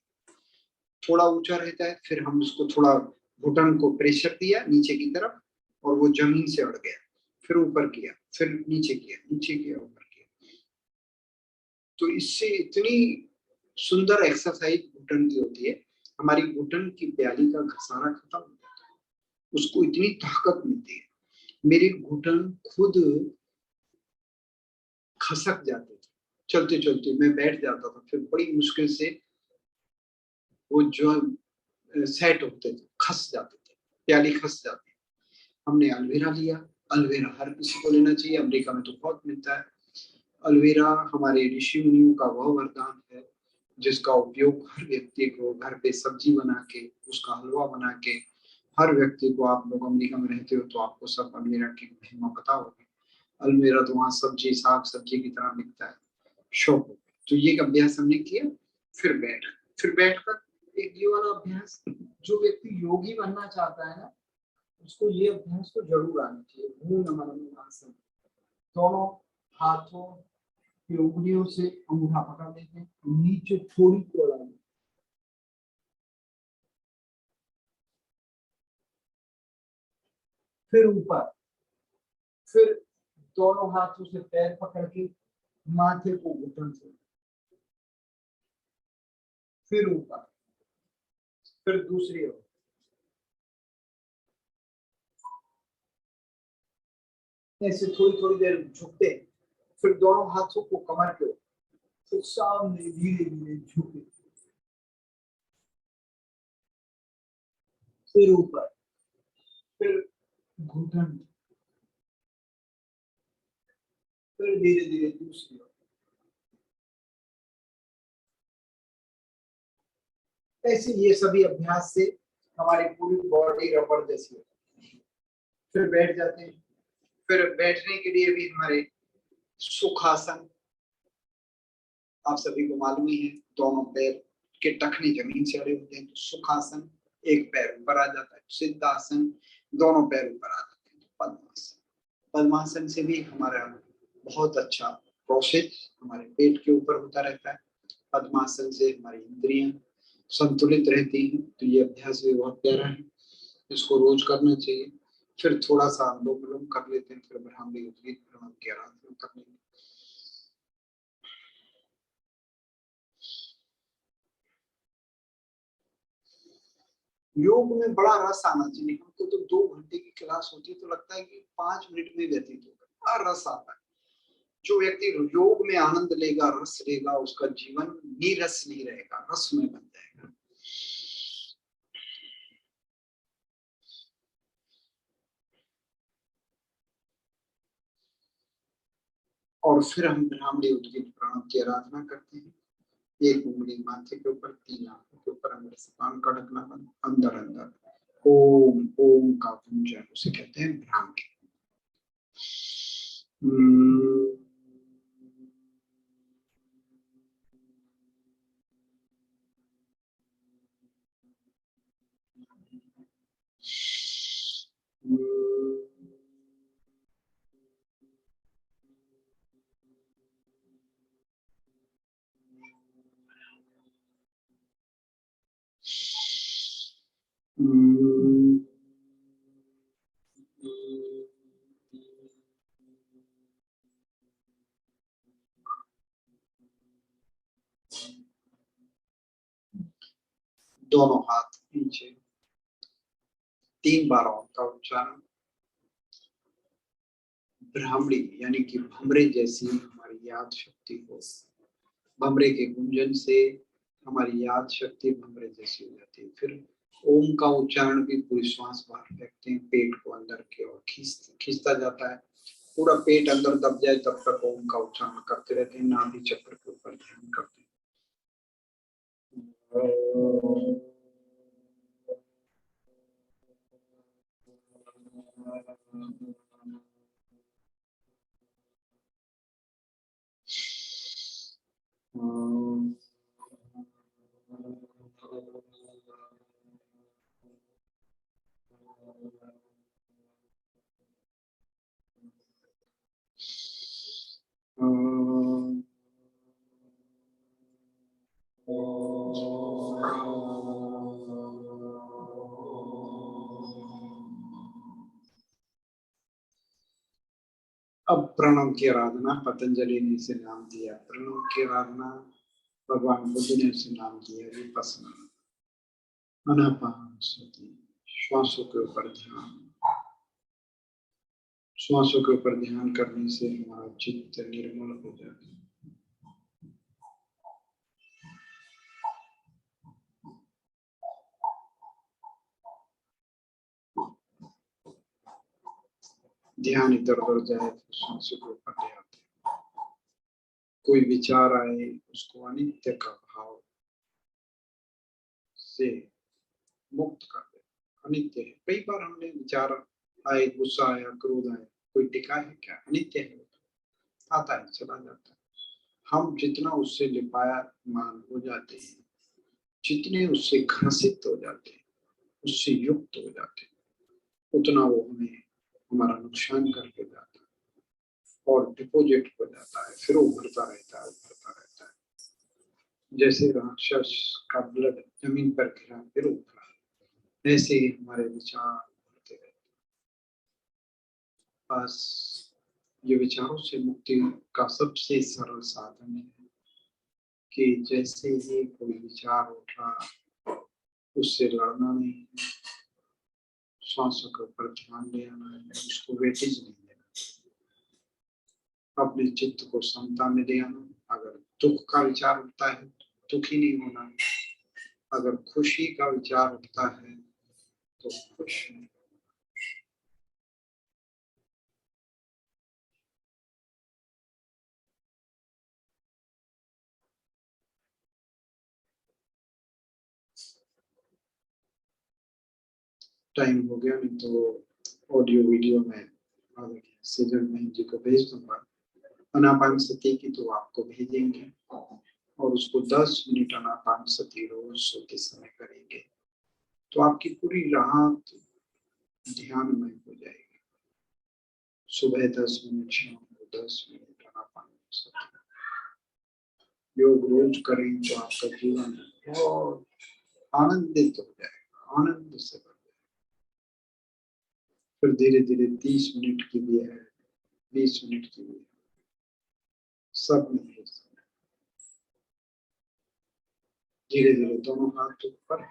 [SPEAKER 6] थोड़ा ऊंचा रहता है। फिर हम उसको थोड़ा घुटन को प्रेशर दिया नीचे की तरफ और वो जमीन से अड़ गया, फिर ऊपर किया, फिर नीचे किया, नीचे किया, ऊपर किया। तो इससे इतनी सुंदर एक्सरसाइज घुटन की होती है, हमारी घुटन की प्याली का घसारा खत्म हो जाता है, उसको इतनी ताकत मिलती है। मेरे घुटन खुद खसक जाते थे चलते चलते, मैं बैठ जाता था, फिर बड़ी मुश्किल से वो जो सेट होते थे, खस जाते थे, प्याली खस जाती है। हमने अल्वेरा लिया। अल्वेरा हर किसी को लेना चाहिए, अमेरिका में तो बहुत मिलता है। अल्वेरा हमारे ऋषि मुनियों का वह वरदान है जिसका उपयोग हर व्यक्ति को घर पे सब्जी बना के, उसका हलवा बना के, हर व्यक्ति को, आप लोग अमेरिका में रहते हो तो आपको सब अल्वेरा की महिमा पता होगी। अल्वेरा तो वहाँ सब्जी, साग सब्जी की तरह बिकता है, शौक। तो ये अभ्यास हमने किया। फिर बैठकर एक ये वाला अभ्यास, जो व्यक्ति योगी बनना चाहता है ना, उसको ये अभ्यास तो जरूर आना चाहिए। भ्रू नमन आसन, दोनों हाथों की उंगलियों से अंगूठा पकड़ लेते हैं, नीचे थोड़ी कोड़ा, फिर ऊपर, फिर दोनों हाथों से पैर पकड़ के माथे को घुटन से, फिर ऊपर, फिर दूसरी ओर, ऐसे थोड़ी थोड़ी देर झुकते, फिर दोनों हाथों को कमर के, फिर सामने धीरे धीरे झुके, फिर ऊपर, फिर घुटन, फिर धीरे धीरे दूसरी ओर। ऐसे ये सभी अभ्यास से हमारी पूरी बॉडी रबड़ जैसी होती है। फिर बैठ जाते हैं। फिर बैठने के लिए भी हमारे सुखासन, आप सभी को मालूम ही है, दोनों पैर के टखने जमीन से अड़े होते हैं तो सुखासन, एक पैर ऊपर आ जाता है। सिद्धासन, दोनों पैर ऊपर आ जाते हैं तो पद्मासन। पद्मासन से भी हमारा बहुत अच्छा प्रोसेस हमारे पेट के ऊपर होता रहता है। पद्मासन से हमारी इंद्रियां संतुलित रहती हैं। तो ये अभ्यास भी बहुत प्यारा है, इसको रोज करना चाहिए। फिर थोड़ा सा अनुलोम विलोम कर लेते हैं, फिर ब्राह्मणी उद्गीत प्रणव की आराधना कर लेंगे। योग में बड़ा रस आना चाहिए। हमको तो 2 घंटे की क्लास होती है तो लगता है कि 5 मिनट में व्यतीत होगा, बड़ा रस आता है। जो व्यक्ति योग में आनंद लेगा, रस लेगा, उसका जीवन नीरस नहीं रहेगा, रस में बन जाएगा। और फिर हम ब्राह्मणी उद्गीत प्रणव की आराधना करते हैं। एक उंगली माथे के ऊपर, 3 आंखों के ऊपर, अंदर से कान का ढकना बंद, अंदर अंदर ओम ओम का गुंजन, उसे कहते हैं ब्राह्मणी। दोनों हाथ नीचे, 3 बार ओम का उच्चारण। ब्राह्मणी यानी कि भमरे जैसी हमारी याद शक्ति को, भमरे के गुंजन से हमारी याद शक्ति भमरे जैसी हो जाती है। फिर ओम का उच्चारण भी पूरी श्वास बाहर फेंकते हैं, पेट को अंदर की ओर खींचता जाता है। पूरा पेट अंदर दब जाए तब तक ओम का उच्चारण करते रहते हैं। नाभि चक्र के ऊपर ध्यान करते हैं। अब प्रणव की आराधना पतंजलि ने इसे नाम दिया प्रणव की आराधना। भगवान बुद्ध ने इसे नाम दिया विपस्सना। अनापानसति, श्वासों के ऊपर ध्यान। श्वासों के ऊपर ध्यान करने से हमारा चित्त निर्मल हो जाता है। ध्यान इधर उधर जाए तो श्वासों के ऊपर ले आते हैं। कोई विचार आए उसको अनित्य का भाव से मुक्त कर दे। अनित्य है। कई बार हमने विचार आए, गुस्सा आया, क्रोध आया, कोई टिका है क्या? अनित्य है, आता है चला जाता है। हम जितना उससे लिपायमान हो जाते हैं, जितने उससे घ्रसित हो जाते हैं, उससे युक्त हो जाते हैं, उतना वो हमें हमारा नुकसान करके जाता है और डिपोजिट हो जाता है। फिर उभरता रहता है, उभरता रहता है। जैसे राक्षस का ब्लड जमीन पर गिरा फिर उभरा, ऐसे ही हमारे विचार उभरते रहते हैं। बस ये विचारों से मुक्ति का सबसे सरल साधन है कि जैसे ही कोई विचार उठा उससे लड़ना नहीं है, श्वासों के ऊपर ध्यान ले आना है, उसको वेटेज नहीं देना, अपने चित्त को समता में ले आना। अगर दुख का विचार उठता है दुखी नहीं होना, अगर खुशी का विचार उठता है तो खुश नहीं। टाइम हो गया, नहीं तो ऑडियो वीडियो में सेजल बहन जी को भेज दूंगा। अनापानसती की तो आपको भेजेंगे और उसको 10 मिनट अनापानसती रोज सोते समय करेंगे तो आपकी पूरी रात ध्यानमय हो जाएगी। सुबह 10 मिनट, शाम को 10 मिनट अनापानसती योग रोज करें तो आपका जीवन बहुत आनंदित हो जाएगा, आनंद से भर जाएगा। फिर धीरे धीरे 30 मिनट की भी है, 20 मिनट की भी है, सब में धीरे धीरे दोनों हाथ ऊपर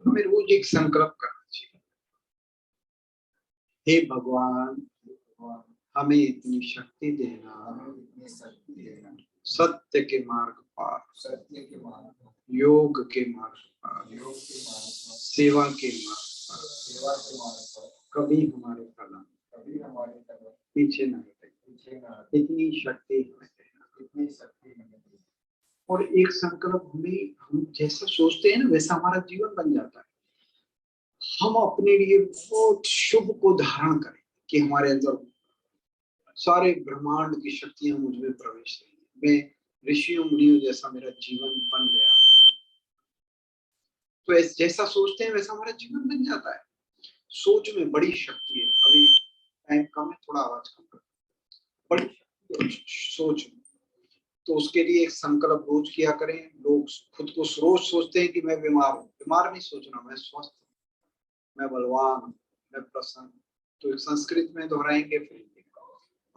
[SPEAKER 6] हमें रोज एक संकल्प करना चाहिए, हे भगवान हमें इतनी शक्ति देना, सत्य के मार्ग पर, योग के मार्ग पर, सेवा के मार्ग पर कभी हमारे कदम पीछे न हटे, इतनी शक्ति हमें देना। और एक संकल्प हम जैसा सोचते हैं ना वैसा हमारा जीवन बन जाता है। हम अपने लिए बहुत शुभ को धारण करें कि हमारे अंदर सारे ब्रह्मांड की शक्तियां मुझ में प्रवेश करें, मैं ऋषियों मुनियों जैसा मेरा जीवन बन गया। तो जैसा सोचते हैं वैसा हमारा जीवन बन जाता है। सोच में बड़ी शक्ति है। अभी टाइम कम है, थोड़ा आवाज कम कर। बड़ी सोच में, तो उसके लिए एक संकल्प रोज किया करें। लोग खुद को रोज सोचते हैं कि मैं बीमार हूँ, बीमार नहीं सोचना, मैं स्वस्थ हूँ, मैं बलवान हूँ, मैं प्रसन्न। तो संस्कृत में दोहराएंगे फिर,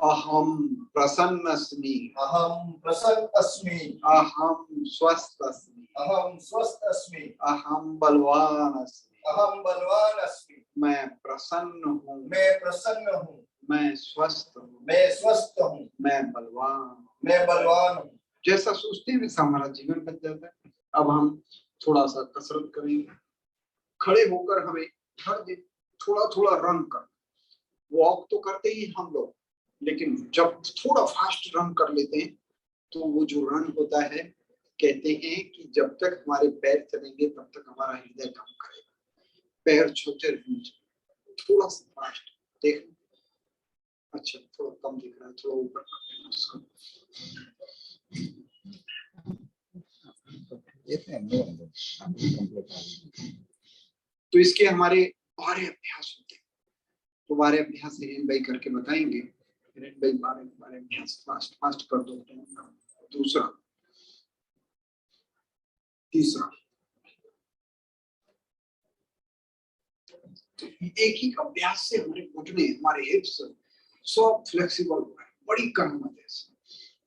[SPEAKER 6] अहम प्रसन्न अस्मि,
[SPEAKER 5] अहम प्रसन्न अस्मि,
[SPEAKER 6] अहम स्वस्थ अस्मि,
[SPEAKER 5] अहम स्वस्थ अस्मि,
[SPEAKER 6] अहम बलवान अस्मि,
[SPEAKER 5] अहम बलवान अस्मि,
[SPEAKER 6] मैं प्रसन्न हूँ,
[SPEAKER 5] मैं प्रसन्न हूँ,
[SPEAKER 6] मैं स्वस्थ हूँ,
[SPEAKER 5] मैं स्वस्थ हूँ,
[SPEAKER 6] मैं बलवान,
[SPEAKER 5] मैं बलवान हूँ।
[SPEAKER 6] जैसा सोचते हैं वैसा हमारा जीवन बन जाता है। अब हम थोड़ा सा कसरत करेंगे। खड़े होकर हमें हर दिन थोड़ा थोड़ा रन कर, वॉक तो करते ही हम लोग, लेकिन जब थोड़ा फास्ट रन कर लेते हैं तो वो जो रन होता है, कहते हैं कि जब तक हमारे पैर चलेंगे तब तक हमारा हृदय काम करेगा। पैर छोटे रहने चाहिए, थोड़ा सा फास्ट देख। अच्छा, थोड़ा कम दिख रहा है, थोड़ा ऊपर करते हैं उसको। तो इसके हमारे बारे अभ्यास होते हैं। तो बारे अभ्यास हिरेन भाई करके बताएंगे। हिरेन भाई बारे अभ्यास फास्ट कर दो। दूसरा, तीसरा, एक ही अभ्यास से हमारे घुटने, हमारे हिप्स सब फ्लेक्सिबल हो रहा है, बड़ी करामत है।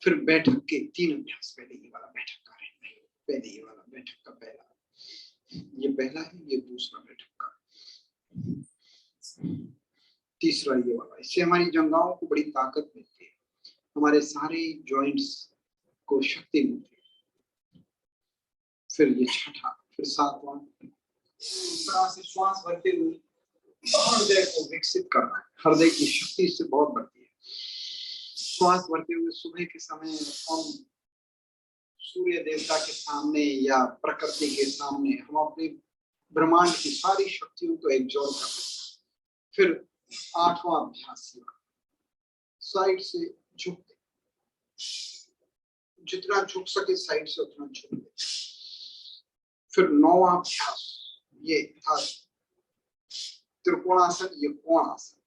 [SPEAKER 6] फिर बैठक के 3 अभ्यास। पहले ये वाला बैठक का है, पहले ये वाला बैठक का पहला, ये पहला है, ये दूसरा बैठक का, तीसरा ये वाला। इससे हमारी जंघाओं को बड़ी ताकत मिलती है, हमारे सारे जॉइंट्स को शक्ति मिलती है। फिर ये छठा, फिर 7वां। इस तरह से श्वास भरते हुए हृदय को विकसित करना है। हृदय की शक्ति से बहुत बढ़ती है। श्वास भरते हुए सुबह के समय हम सूर्य देवता के सामने या प्रकृति के सामने हम अपने ब्रह्मांड की सारी शक्तियों को एग्जॉर्ब करते हैं। फिर 8वां अभ्यास, साइड से झुकते, जितना झुक सके साइड से उतना झुकते। फिर 9वां अभ्यास, ये था त्रिकोणासन, ये कोणासन।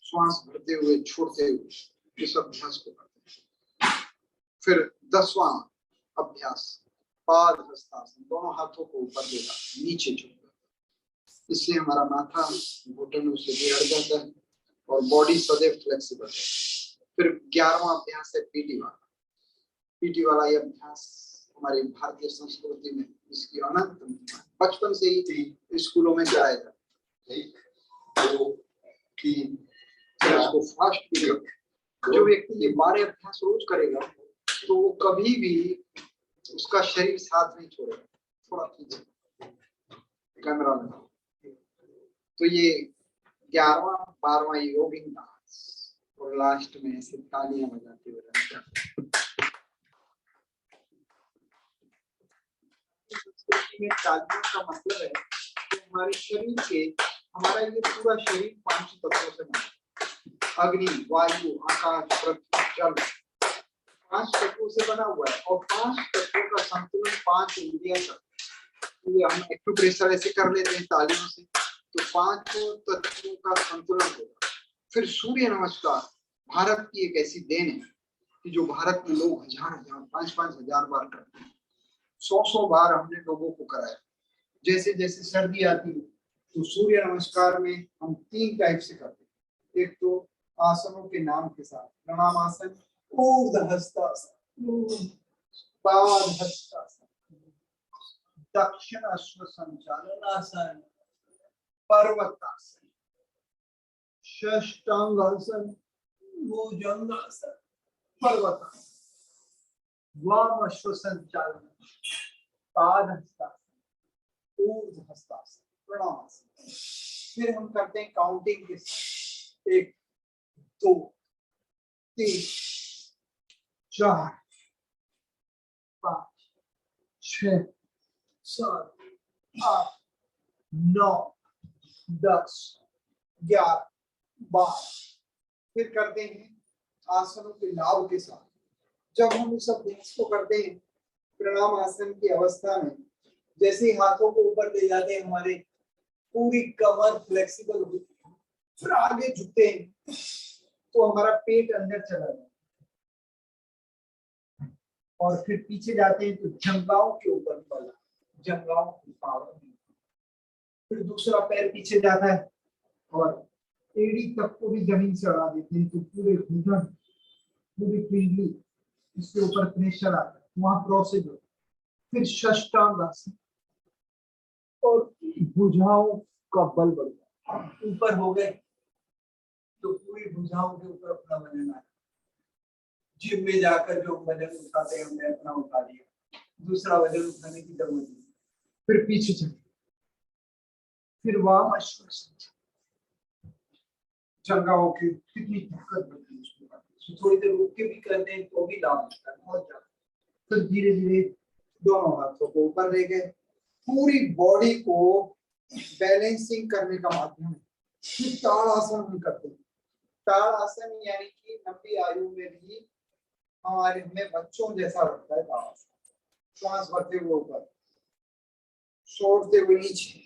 [SPEAKER 6] श्वास भरते हुए छोड़ते हुए इस अभ्यास को करते हैं। फिर 10वां अभ्यास, पाद हस्तासन, दोनों हाथों को ऊपर लेकर नीचे झुककर। इससे हमारा माथा घुटनों से भी हट जाता है और बॉडी सदैव फ्लेक्सिबल है। फिर 11वां अभ्यास है पीटी वाला। पीटी वाला ये अभ्यास हमारी भारतीय संस्कृति में इसकी अनंत बचपन से ही स्कूलों में कराया जाता है। 1 2 3 इसको फास्ट पीरियड। जो व्यक्ति ये 12 अभ्यास रोज करेगा तो वो कभी भी उसका शरीर साथ नहीं छोड़ेगा। थोड़ा पीछे कैमरा लगाओ। तो ये 11वां 12वां योगिंग डांस और लास्ट में ऐसे तालियां बजाते हुए रन करते हैं। में तालियों का मतलब है कि हमारे शरीर के हमारा ये पूरा शरीर 5 तत्वों से बना है। अग्नि, वायु, आकाश, पृथ्वी, जल, 5 तत्वों से बना हुआ है। और 5 तत्वों का संतुलन 5 इंद्रियां करते हैं। हम एक्यूप्रेशर ऐसे कर लेते हैं तालियों से, तो 5 तत्वों का संतुलन होगा। फिर सूर्य नमस्कार भारत की एक ऐसी देन है कि जो भारत में लोग हजार 5-5 हजार बार करते हैं। 100 बार हमने लोगों को कराया। जैसे जैसे सर्दी आती है तो सूर्य नमस्कार में हम 3 टाइप से करते हैं। एक तो आसनों के नाम के साथ, प्रणाम आसन, ऊर्ध्व हस्तासन, पादहस्तासन, दक्षिण अश्व संचालन आसन, पर्वतासन, षष्टांगासन, भुजंगासन, पर्वतासन, वाम अश्व संचालन, पादहस्तासन, ऊर्ध्व हस्तासन, प्रणामासन। फिर हम करते हैं काउंटिंग के साथ। 1 2 3 4 5 6 7 8 9 10 11 12। फिर करते हैं आसनों के लाभ के साथ। जब हम इस अभ्यास को करते हैं प्रणाम आसन की अवस्था में, जैसे ही हाथों को ऊपर ले जाते हैं हमारे पूरी कमर फ्लेक्सिबल होती है, फिर आगे झुकते हैं तो हमारा पेट अंदर चला जाता है। और फिर पीछे जाते हैं तो जंघाओं के ऊपर बल, जंघाओं की पावर। फिर दूसरा पैर पीछे जाता है और एड़ी तक को भी जमीन से अड़ा देते हैं, तो पूरे घुटन, पूरी पिंडली, इसके ऊपर प्रेशर आता है, वहां क्रॉसेज होता है। फिर षष्टांग आसन और भुजाओं का बल बढ़ता है। ऊपर हो गए तो पूरी भुजाओं के ऊपर अपना वजन आया। जिम में जाकर जो वजन उठाते हैं हमने अपना उठा लिया, दूसरा वजन उठाने की जरूरत नहीं। फिर पीछे चले, फिर वाम अश्व संचालन, जंघाओं की कितनी ताकत बढ़ती है उसके बाद। थोड़ी देर रुक के भी करते हैं तो भी लाभ मिलता है बहुत ज्यादा। फिर धीरे धीरे दोनों हाथों को ऊपर ले गए, पूरी बॉडी को बैलेंसिंग करने का माध्यम है। फिर ताड़ासन हम करते हैं। ताड़ासन यानी कि लंबी आयु में भी हमारे में बच्चों जैसा लगता है ताड़ासन। श्वास भरते हुए ऊपर, छोड़ते हुए नीचे।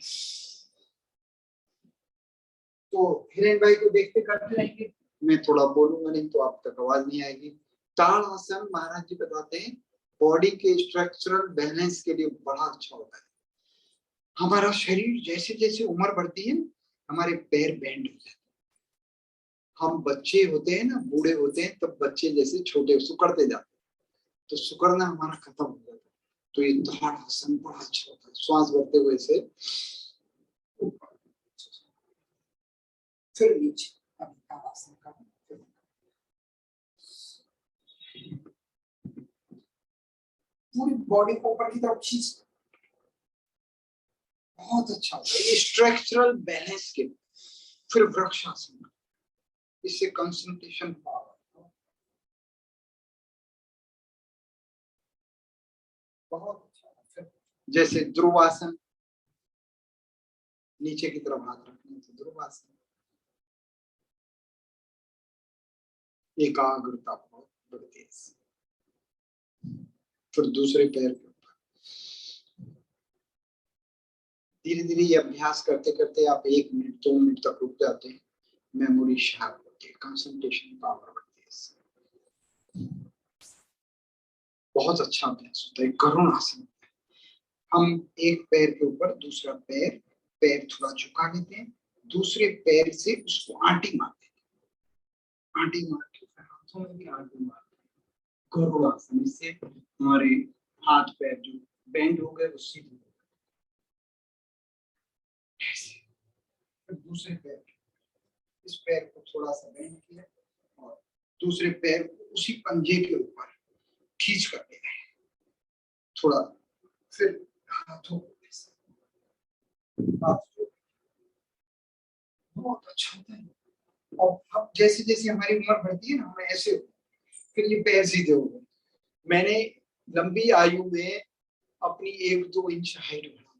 [SPEAKER 6] तो हिरेन भाई को देखते करते रहेंगे, मैं थोड़ा बोलूंगा नहीं तो आप तक आवाज नहीं आएगी। ताड़ासन महाराज जी बताते हैं बॉडी के स्ट्रक्चरल बैलेंस के लिए बड़ा अच्छा होता है। हमारा शरीर जैसे जैसे उम्र बढ़ती है हमारे पैर बेंड हो जाते हैं। हम बच्चे होते हैं ना, बूढ़े होते हैं, तब बच्चे जैसे छोटे सुकड़ते जाते हैं, तो सुकड़ना हमारा खत्म हो जाता है। तो ये ताड़ासन बड़ा अच्छा होता है। श्वास भरते हुए से फिर नीचे, अभी ताड़ासन का पूरी बॉडी को ऊपर की तरफ खींच, बहुत अच्छा होता है ये स्ट्रक्चरल बैलेंस के। फिर वृक्षासन, इससे कंसंट्रेशन पावर बहुत अच्छा है। जैसे ध्रुवासन, नीचे की तरफ हाथ रखने तो ध्रुवासन, एकाग्रता बहुत बढ़ती है। फिर दूसरे पैर के ऊपर धीरे धीरे ये अभ्यास करते करते आप 1 मिनट 2 मिनट तक रुक जाते हैं। मेमोरी शार्प होती है, कंसंट्रेशन पावर बढ़ती है। बहुत अच्छा अभ्यास होता है। गरुड़ आसन, हम एक पैर के ऊपर दूसरा पैर थोड़ा झुका लेते हैं, दूसरे पैर से उसको आंटी मारते हैं। आंटी मार के हाथों में भी आंटी मारते हैं। गरुड़ आसन, इससे हमारे हाथ पैर जो बेंड हो गए वो सीधे हो गए। दूसरे पैर, इस पैर को थोड़ा सा बेंड किया और दूसरे पैर को उसी पंजे के ऊपर खींच कर ले गए थोड़ा। फिर हाथों को बहुत अच्छा होता है। और अब जैसे जैसे हमारी उम्र बढ़ती है ना, हम ऐसे हो, फिर ये पैर सीधे हो गए। मैंने लंबी आयु में अपनी 1-2 इंच हाइट बढ़ा,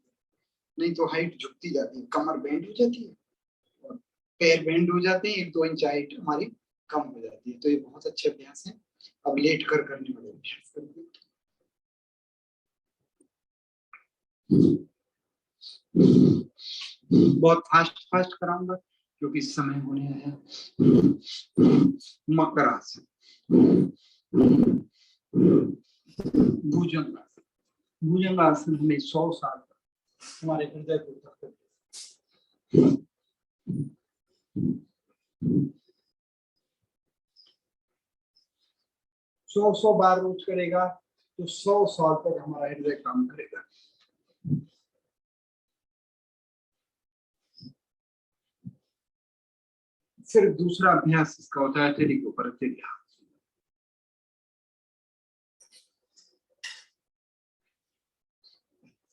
[SPEAKER 6] नहीं तो हाइट झुकती जाती है, कमर बेंड हो जाती है और पैर बेंड हो जाते हैं, 1-2 इंच हाइट हमारी कम हो जाती है। तो ये बहुत अच्छे अभ्यास है। अब लेट कर करने वाले अभ्यास करिए। बहुत फास्ट फास्ट कराऊंगा क्योंकि समय होने आया। मकरासन, भुजंगासन। भुजंगासन हमें 100 साल तक हमारे हृदय को ताकत देता है। 100 बार रोज करेगा तो 100 साल तक हमारा हृदय काम करेगा। फिर दूसरा अभ्यास इसका होता है तेरी के ऊपर तेरी हाथ।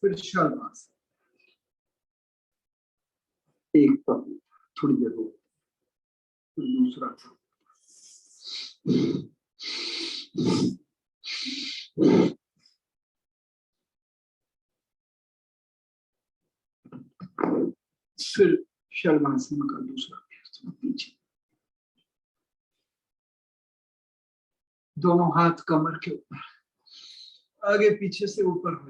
[SPEAKER 6] फिर शर्मास, एक पग थोड़ी देर हो, फिर दूसरा पग, फिर शर्मासन का दूसरा अभ्यास पीछे, दोनों हाथ कमर के ऊपर, आगे पीछे से ऊपर हो,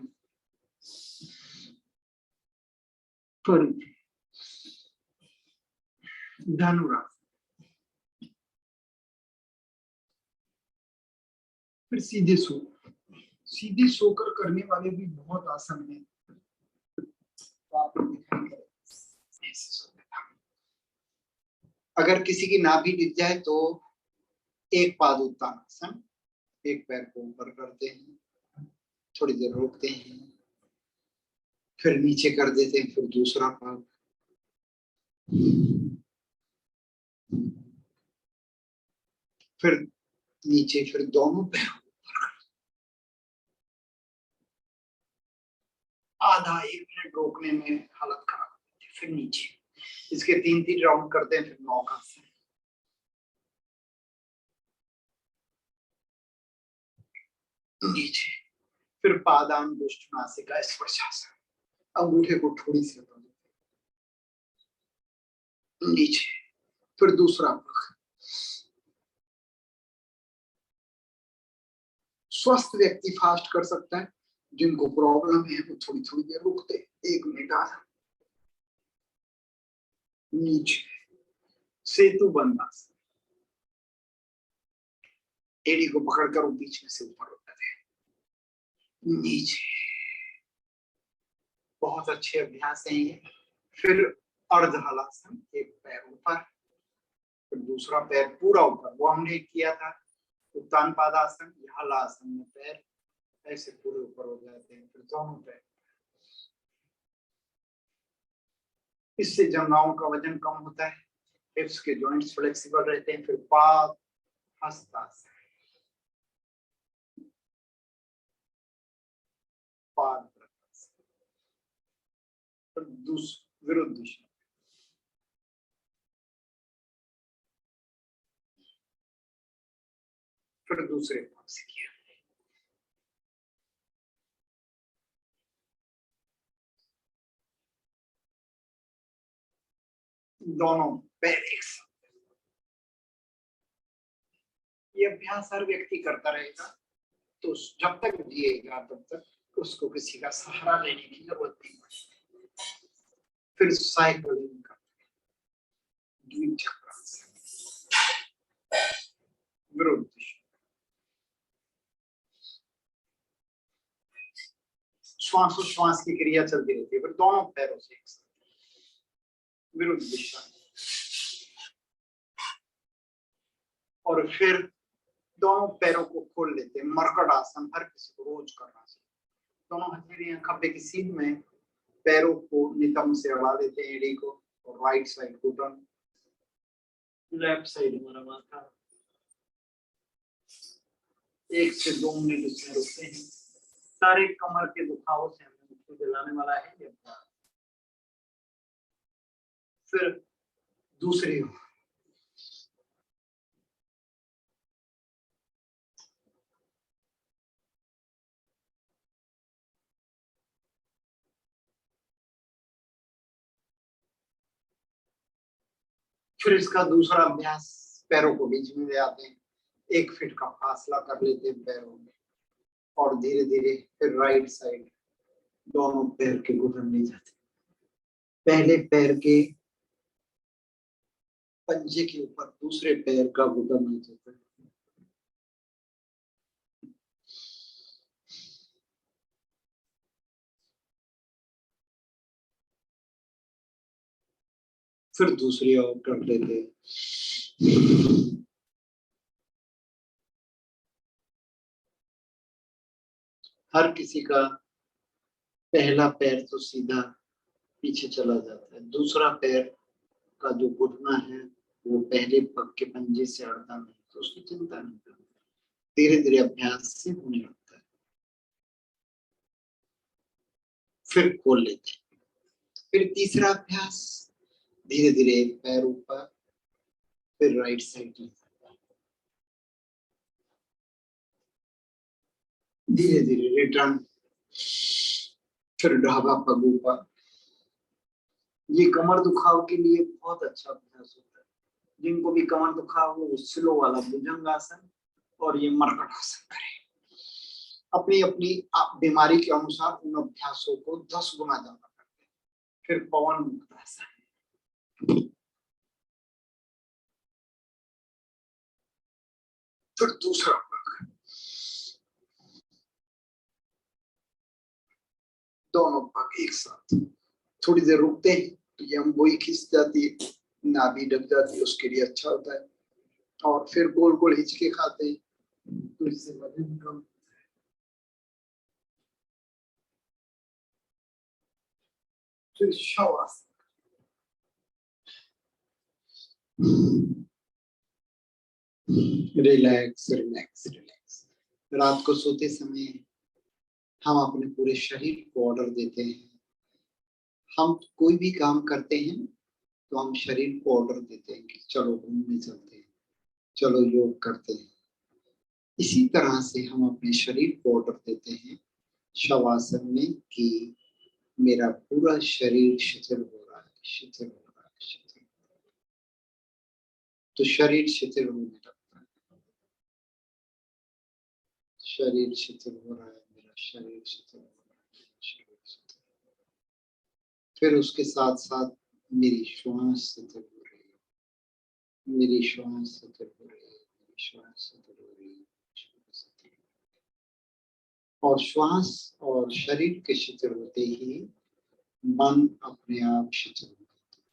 [SPEAKER 6] धनुरासन। फिर सीधे सो, सीधे सोकर करने वाले भी बहुत आसान है। अगर किसी की नाभि गिर जाए तो एक पादोत्तानासन, एक पैर को ऊपर करते हैं, थोड़ी देर रोकते हैं, फिर नीचे कर देते हैं, फिर दूसरा पाद, फिर नीचे, फिर दोनों पैर ऊपर, आधा 1 मिनट रोकने में हालत खराब होती है, फिर नीचे। इसके 3-3 राउंड करते हैं, फिर 9 का आसन, नीचे, फिर पादांगुष्ठ नासिका स्पर्शासन, अंगूठे को थोड़ी सी हटा देते, नीचे, फिर दूसरा पग। स्वस्थ व्यक्ति फास्ट कर सकता है, जिनको प्रॉब्लम है वो थोड़ी थोड़ी देर रुकते, 1 मिनट आधा, नीचे, सेतु बंधासन, एड़ी को पकड़कर वो बीच में से ऊपर उठते हैं, नीचे। बहुत अच्छे अभ्यास हैं ये। फिर अर्ध हलासन, एक पैर ऊपर, फिर दूसरा पैर पूरा ऊपर, वो हमने किया था उत्तान पादासन। हलासन में पैर ऐसे पूरे ऊपर हो जाते हैं, फिर दोनों पैर। इससे जंघाओं का वजन कम होता है, हिप्स के जॉइंट्स फ्लेक्सिबल रहते हैं। फिर पाद हस्तासन, पाद विरुद्ध दिशा, फिर दूसरे पग से किया, दोनों पैर एक साथ। ये अभ्यास हर व्यक्ति करता रहेगा तो जब तक जिएगा तब तक उसको किसी का सहारा लेने की जरूरत नहीं पड़ेगी। फिर साइकिलिंग का विरुद्ध दिशा, श्वास की क्रिया चलती रहती है, फिर दोनों पैरों से एक साथ विरुद्ध दिशा। और फिर दोनों पैरों को खोल लेते हैं, मरकट आसन हर किसी को रोज करना चाहिए। दोनों हथेलियां खब्बे की सीध में, पैरों को नितंब से अड़ा देते हैं, एड़ी को, और राइट साइड घुटन, लेफ्ट साइड हमारा माथा। 1 से 2 मिनट इसमें रुकते हैं। सारे कमर के दुखावों से हमें मुक्ति दिलाने वाला है ये अभ्यास। फिर दूसरी फिर इसका दूसरा अभ्यास, पैरों को बीच में ले आते हैं, 1 फीट का फासला कर लेते हैं पैरों में, और धीरे धीरे फिर राइट साइड दोनों पैर के घुटन ले जाते हैं। पहले पैर के पंजे के ऊपर दूसरे पैर का घुटन आ जाता है। फिर दूसरी ओर कर लेते हैं। हर किसी का पहला पैर तो सीधा पीछे चला जाता है, दूसरा पैर का जो घुटना है वो पहले पग के पंजे से अड़ता नहीं, तो उसकी चिंता नहीं करती, धीरे धीरे अभ्यास से होने लगता है। फिर खोल लेते हैं। फिर तीसरा अभ्यास, धीरे धीरे पैर ऊपर, फिर राइट साइड ले जाता है, धीरे धीरे रिटर्न, फिर ढाबा पग ऊपर। ये कमर दुखाव के लिए बहुत अच्छा अभ्यास होता है। जिनको भी कमर दुखाव हो वो स्लो वाला भुजंगासन और ये मरकट आसन करें। अपनी अपनी बीमारी के अनुसार उन अभ्यासों को 10 गुना ज्यादा करते हैं। फिर पवन मुक्तासन, फिर दूसरा पग, दोनों पग एक साथ। थोड़ी देर रुकते हैं तो ये अंगोई खिंच जाती है, नाभि ढक जाती है, उसके लिए अच्छा होता है। और फिर गोल गोल हिचके खाते हैं तो इससे वजन कम। फिर शवासन, रिलैक्स रिलैक्स रिलैक्स। रात को सोते समय हम अपने पूरे शरीर को ऑर्डर देते हैं। हम कोई भी काम करते हैं तो हम शरीर को ऑर्डर देते हैं कि चलो घूमने चलते हैं, चलो योग करते हैं। इसी तरह से हम अपने शरीर को ऑर्डर देते हैं शवासन में कि मेरा पूरा शरीर शिथिल हो रहा है, शिथिल हो रहा है, शिथिल हो रहा है। तो शरीर शिथिल होने लगता है, शरीर शिथिल हो रहा है, मेरा शरीर शिथिल हो रहा है, शरीर शिथिल हो रहा है। फिर उसके साथ साथ मेरी श्वास शिथिल हो रही है, मेरी श्वास शिथिल हो रही है, मेरी श्वास शिथिल हो रही है, श्वास शिथिल हो रही है। और श्वास और शरीर के शिथिल होते ही मन अपने आप शिथिल हो जाता है।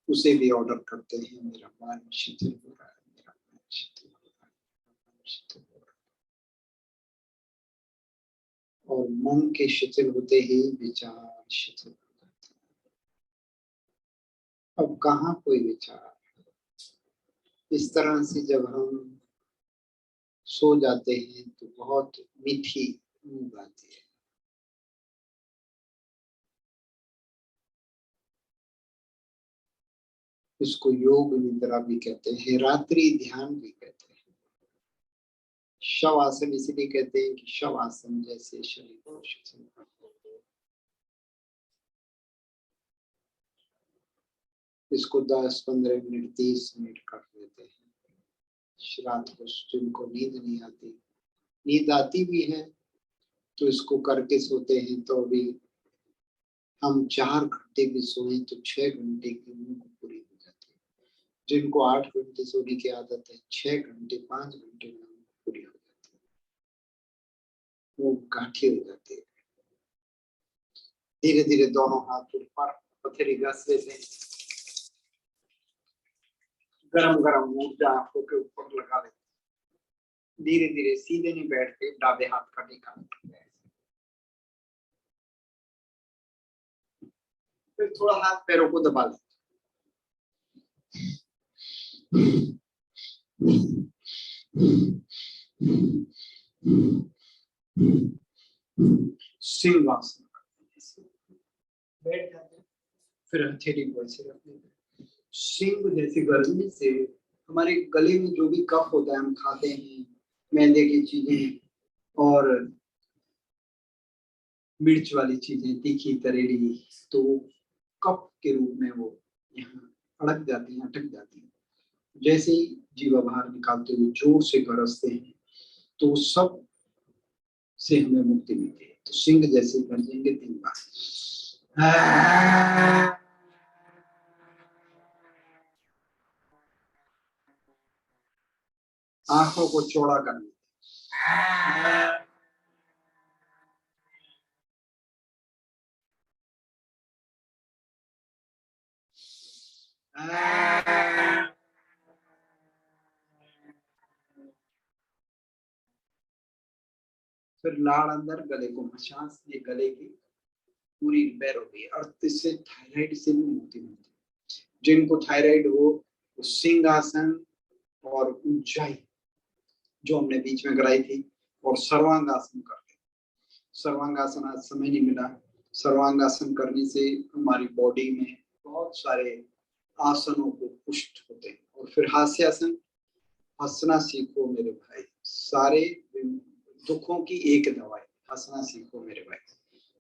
[SPEAKER 6] उसे भी ऑर्डर करते हैं, मेरा मन शिथिल हो रहा है, मेरा मन शिथिल हो रहा है, मेरा मन शिथिल हो रहा है। और मन के शिथिल होते ही विचार शिथिल हो जाते हैं। अब कहाँ कोई विचार। इस तरह से जब हम सो जाते हैं तो बहुत मीठी नींद आती है। इसको योग निद्रा भी कहते हैं, रात्रि ध्यान भी कहते हैं। शवासन इसलिए कहते हैं कि शवासन जैसे शरीर को शिथिल करते हैं। इसको 10, 15 मिनट, 30 मिनट कर देते हैं। रात को जिनको नींद नहीं आती, नींद आती भी है तो इसको करके सोते हैं तो भी हम 4 घंटे भी सोए तो 6 घंटे की नींद पूरी हो जाती है। जिनको 8 घंटे सोने की आदत है, 6 घंटे 5 घंटे में नींद पूरी हो जाती है, वो गांठी हो जाती है। धीरे धीरे दोनों हाथ ऊपर पथरी घस लेते हैं, गरम गरम ऊर्जा आंखों के ऊपर लगा लेते हैं। धीरे धीरे सीधे नहीं बैठते, डाबे हाथ का टेका, फिर थोड़ा हाथ पैरों को दबा लेते। सिंहासन बैठ जाते हैं, फिर हथेली को ऐसे रख लेते हैं। सिंह जैसी गर्मी से हमारे गले में जो भी कफ होता है, हम खाते हैं मैदे की चीजें और मिर्च वाली चीजें, तीखी तरेली, तो कफ के रूप में वो यहाँ अड़क जाती हैं, अटक जाती हैं। जैसे ही जीवा बाहर निकालते हुए जोर से गरजते हैं तो सब से हमें मुक्ति मिलती है। तो सिंह जैसे गरजेंगे 3 बार। आंखों को चौड़ा करना। फिर लाड़ अंदर, गले को मसाज, ये गले की पूरी रिपेयर हो गई और इससे थायराइड से भी मुक्ति मिलती है। जिनको थायराइड हो वो सिंहासन और ऊंचाई जो हमने बीच में कराई थी और सर्वांगासन करते हैं। सर्वांगासन आज समय नहीं मिला। सर्वांगासन करने से हमारी बॉडी में बहुत सारे आसनों को पुष्ट होते हैं। और फिर हास्यासन, हंसना सीखो मेरे भाई, सारे दुखों की एक दवाई, हंसना सीखो मेरे भाई।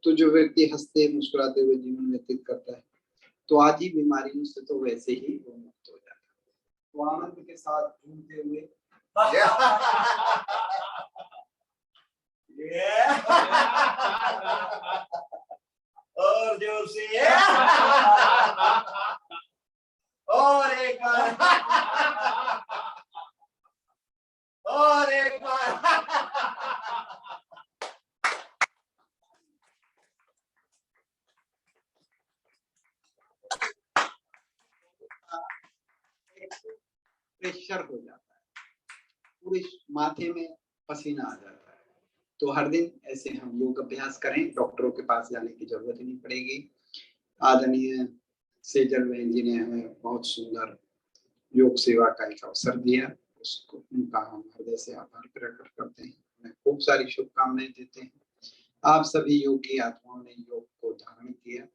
[SPEAKER 6] तो जो व्यक्ति हंसते मुस्कुराते हुए जीवन व्यतीत करता है तो आज ही बीमारियों से तो वैसे ही वो मुक्त हो जाता है। तो आनंद के साथ झूमते हुए
[SPEAKER 5] और जोर से और एक बार और एक बार।
[SPEAKER 6] प्रेशर हो जाता है, पूरे माथे में पसीना आ जाता है। तो हर दिन ऐसे हम योग अभ्यास करें, डॉक्टरों के पास जाने की जरूरत नहीं पड़ेगी। आदरणीय सेजल बहन जी ने हमें बहुत सुंदर योग सेवा का एक अवसर दिया, उसको उनका हम हृदय से आभार प्रकट करते हैं। उन्हें खूब सारी शुभकामनाएं देते हैं। आप सभी योगी आत्माओं ने योग को धारण किया।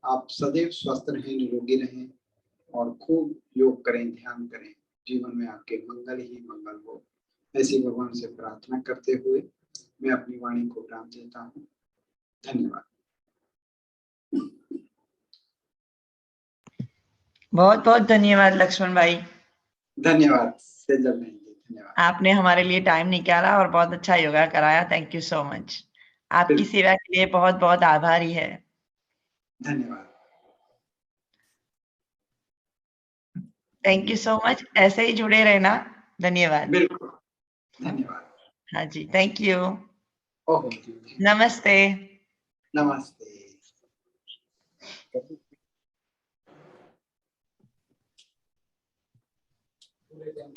[SPEAKER 6] आप सदैव स्वस्थ रहें, निरोगी रहें और खूब योग करें, ध्यान करें। जीवन में आपके मंगल ही मंगल हो, ऐसी भगवान से प्रार्थना करते हुए मैं अपनी वाणी को विराम देता हूँ। धन्यवाद।
[SPEAKER 1] बहुत बहुत धन्यवाद लक्ष्मण भाई।
[SPEAKER 6] धन्यवाद सेजल बहन जी, धन्यवाद।
[SPEAKER 1] आपने हमारे लिए टाइम निकाला और बहुत अच्छा योगा कराया। Thank you so much. आपकी सेवा के लिए बहुत बहुत आभारी है।
[SPEAKER 6] धन्यवाद।
[SPEAKER 1] Thank you so much. ऐसे ही जुड़े रहना। धन्यवाद।
[SPEAKER 6] बिल्कुल, धन्यवाद।
[SPEAKER 1] हाँ जी, थैंक यू।
[SPEAKER 6] ओहो,
[SPEAKER 1] नमस्ते।
[SPEAKER 6] नमस्ते। पूरे दिन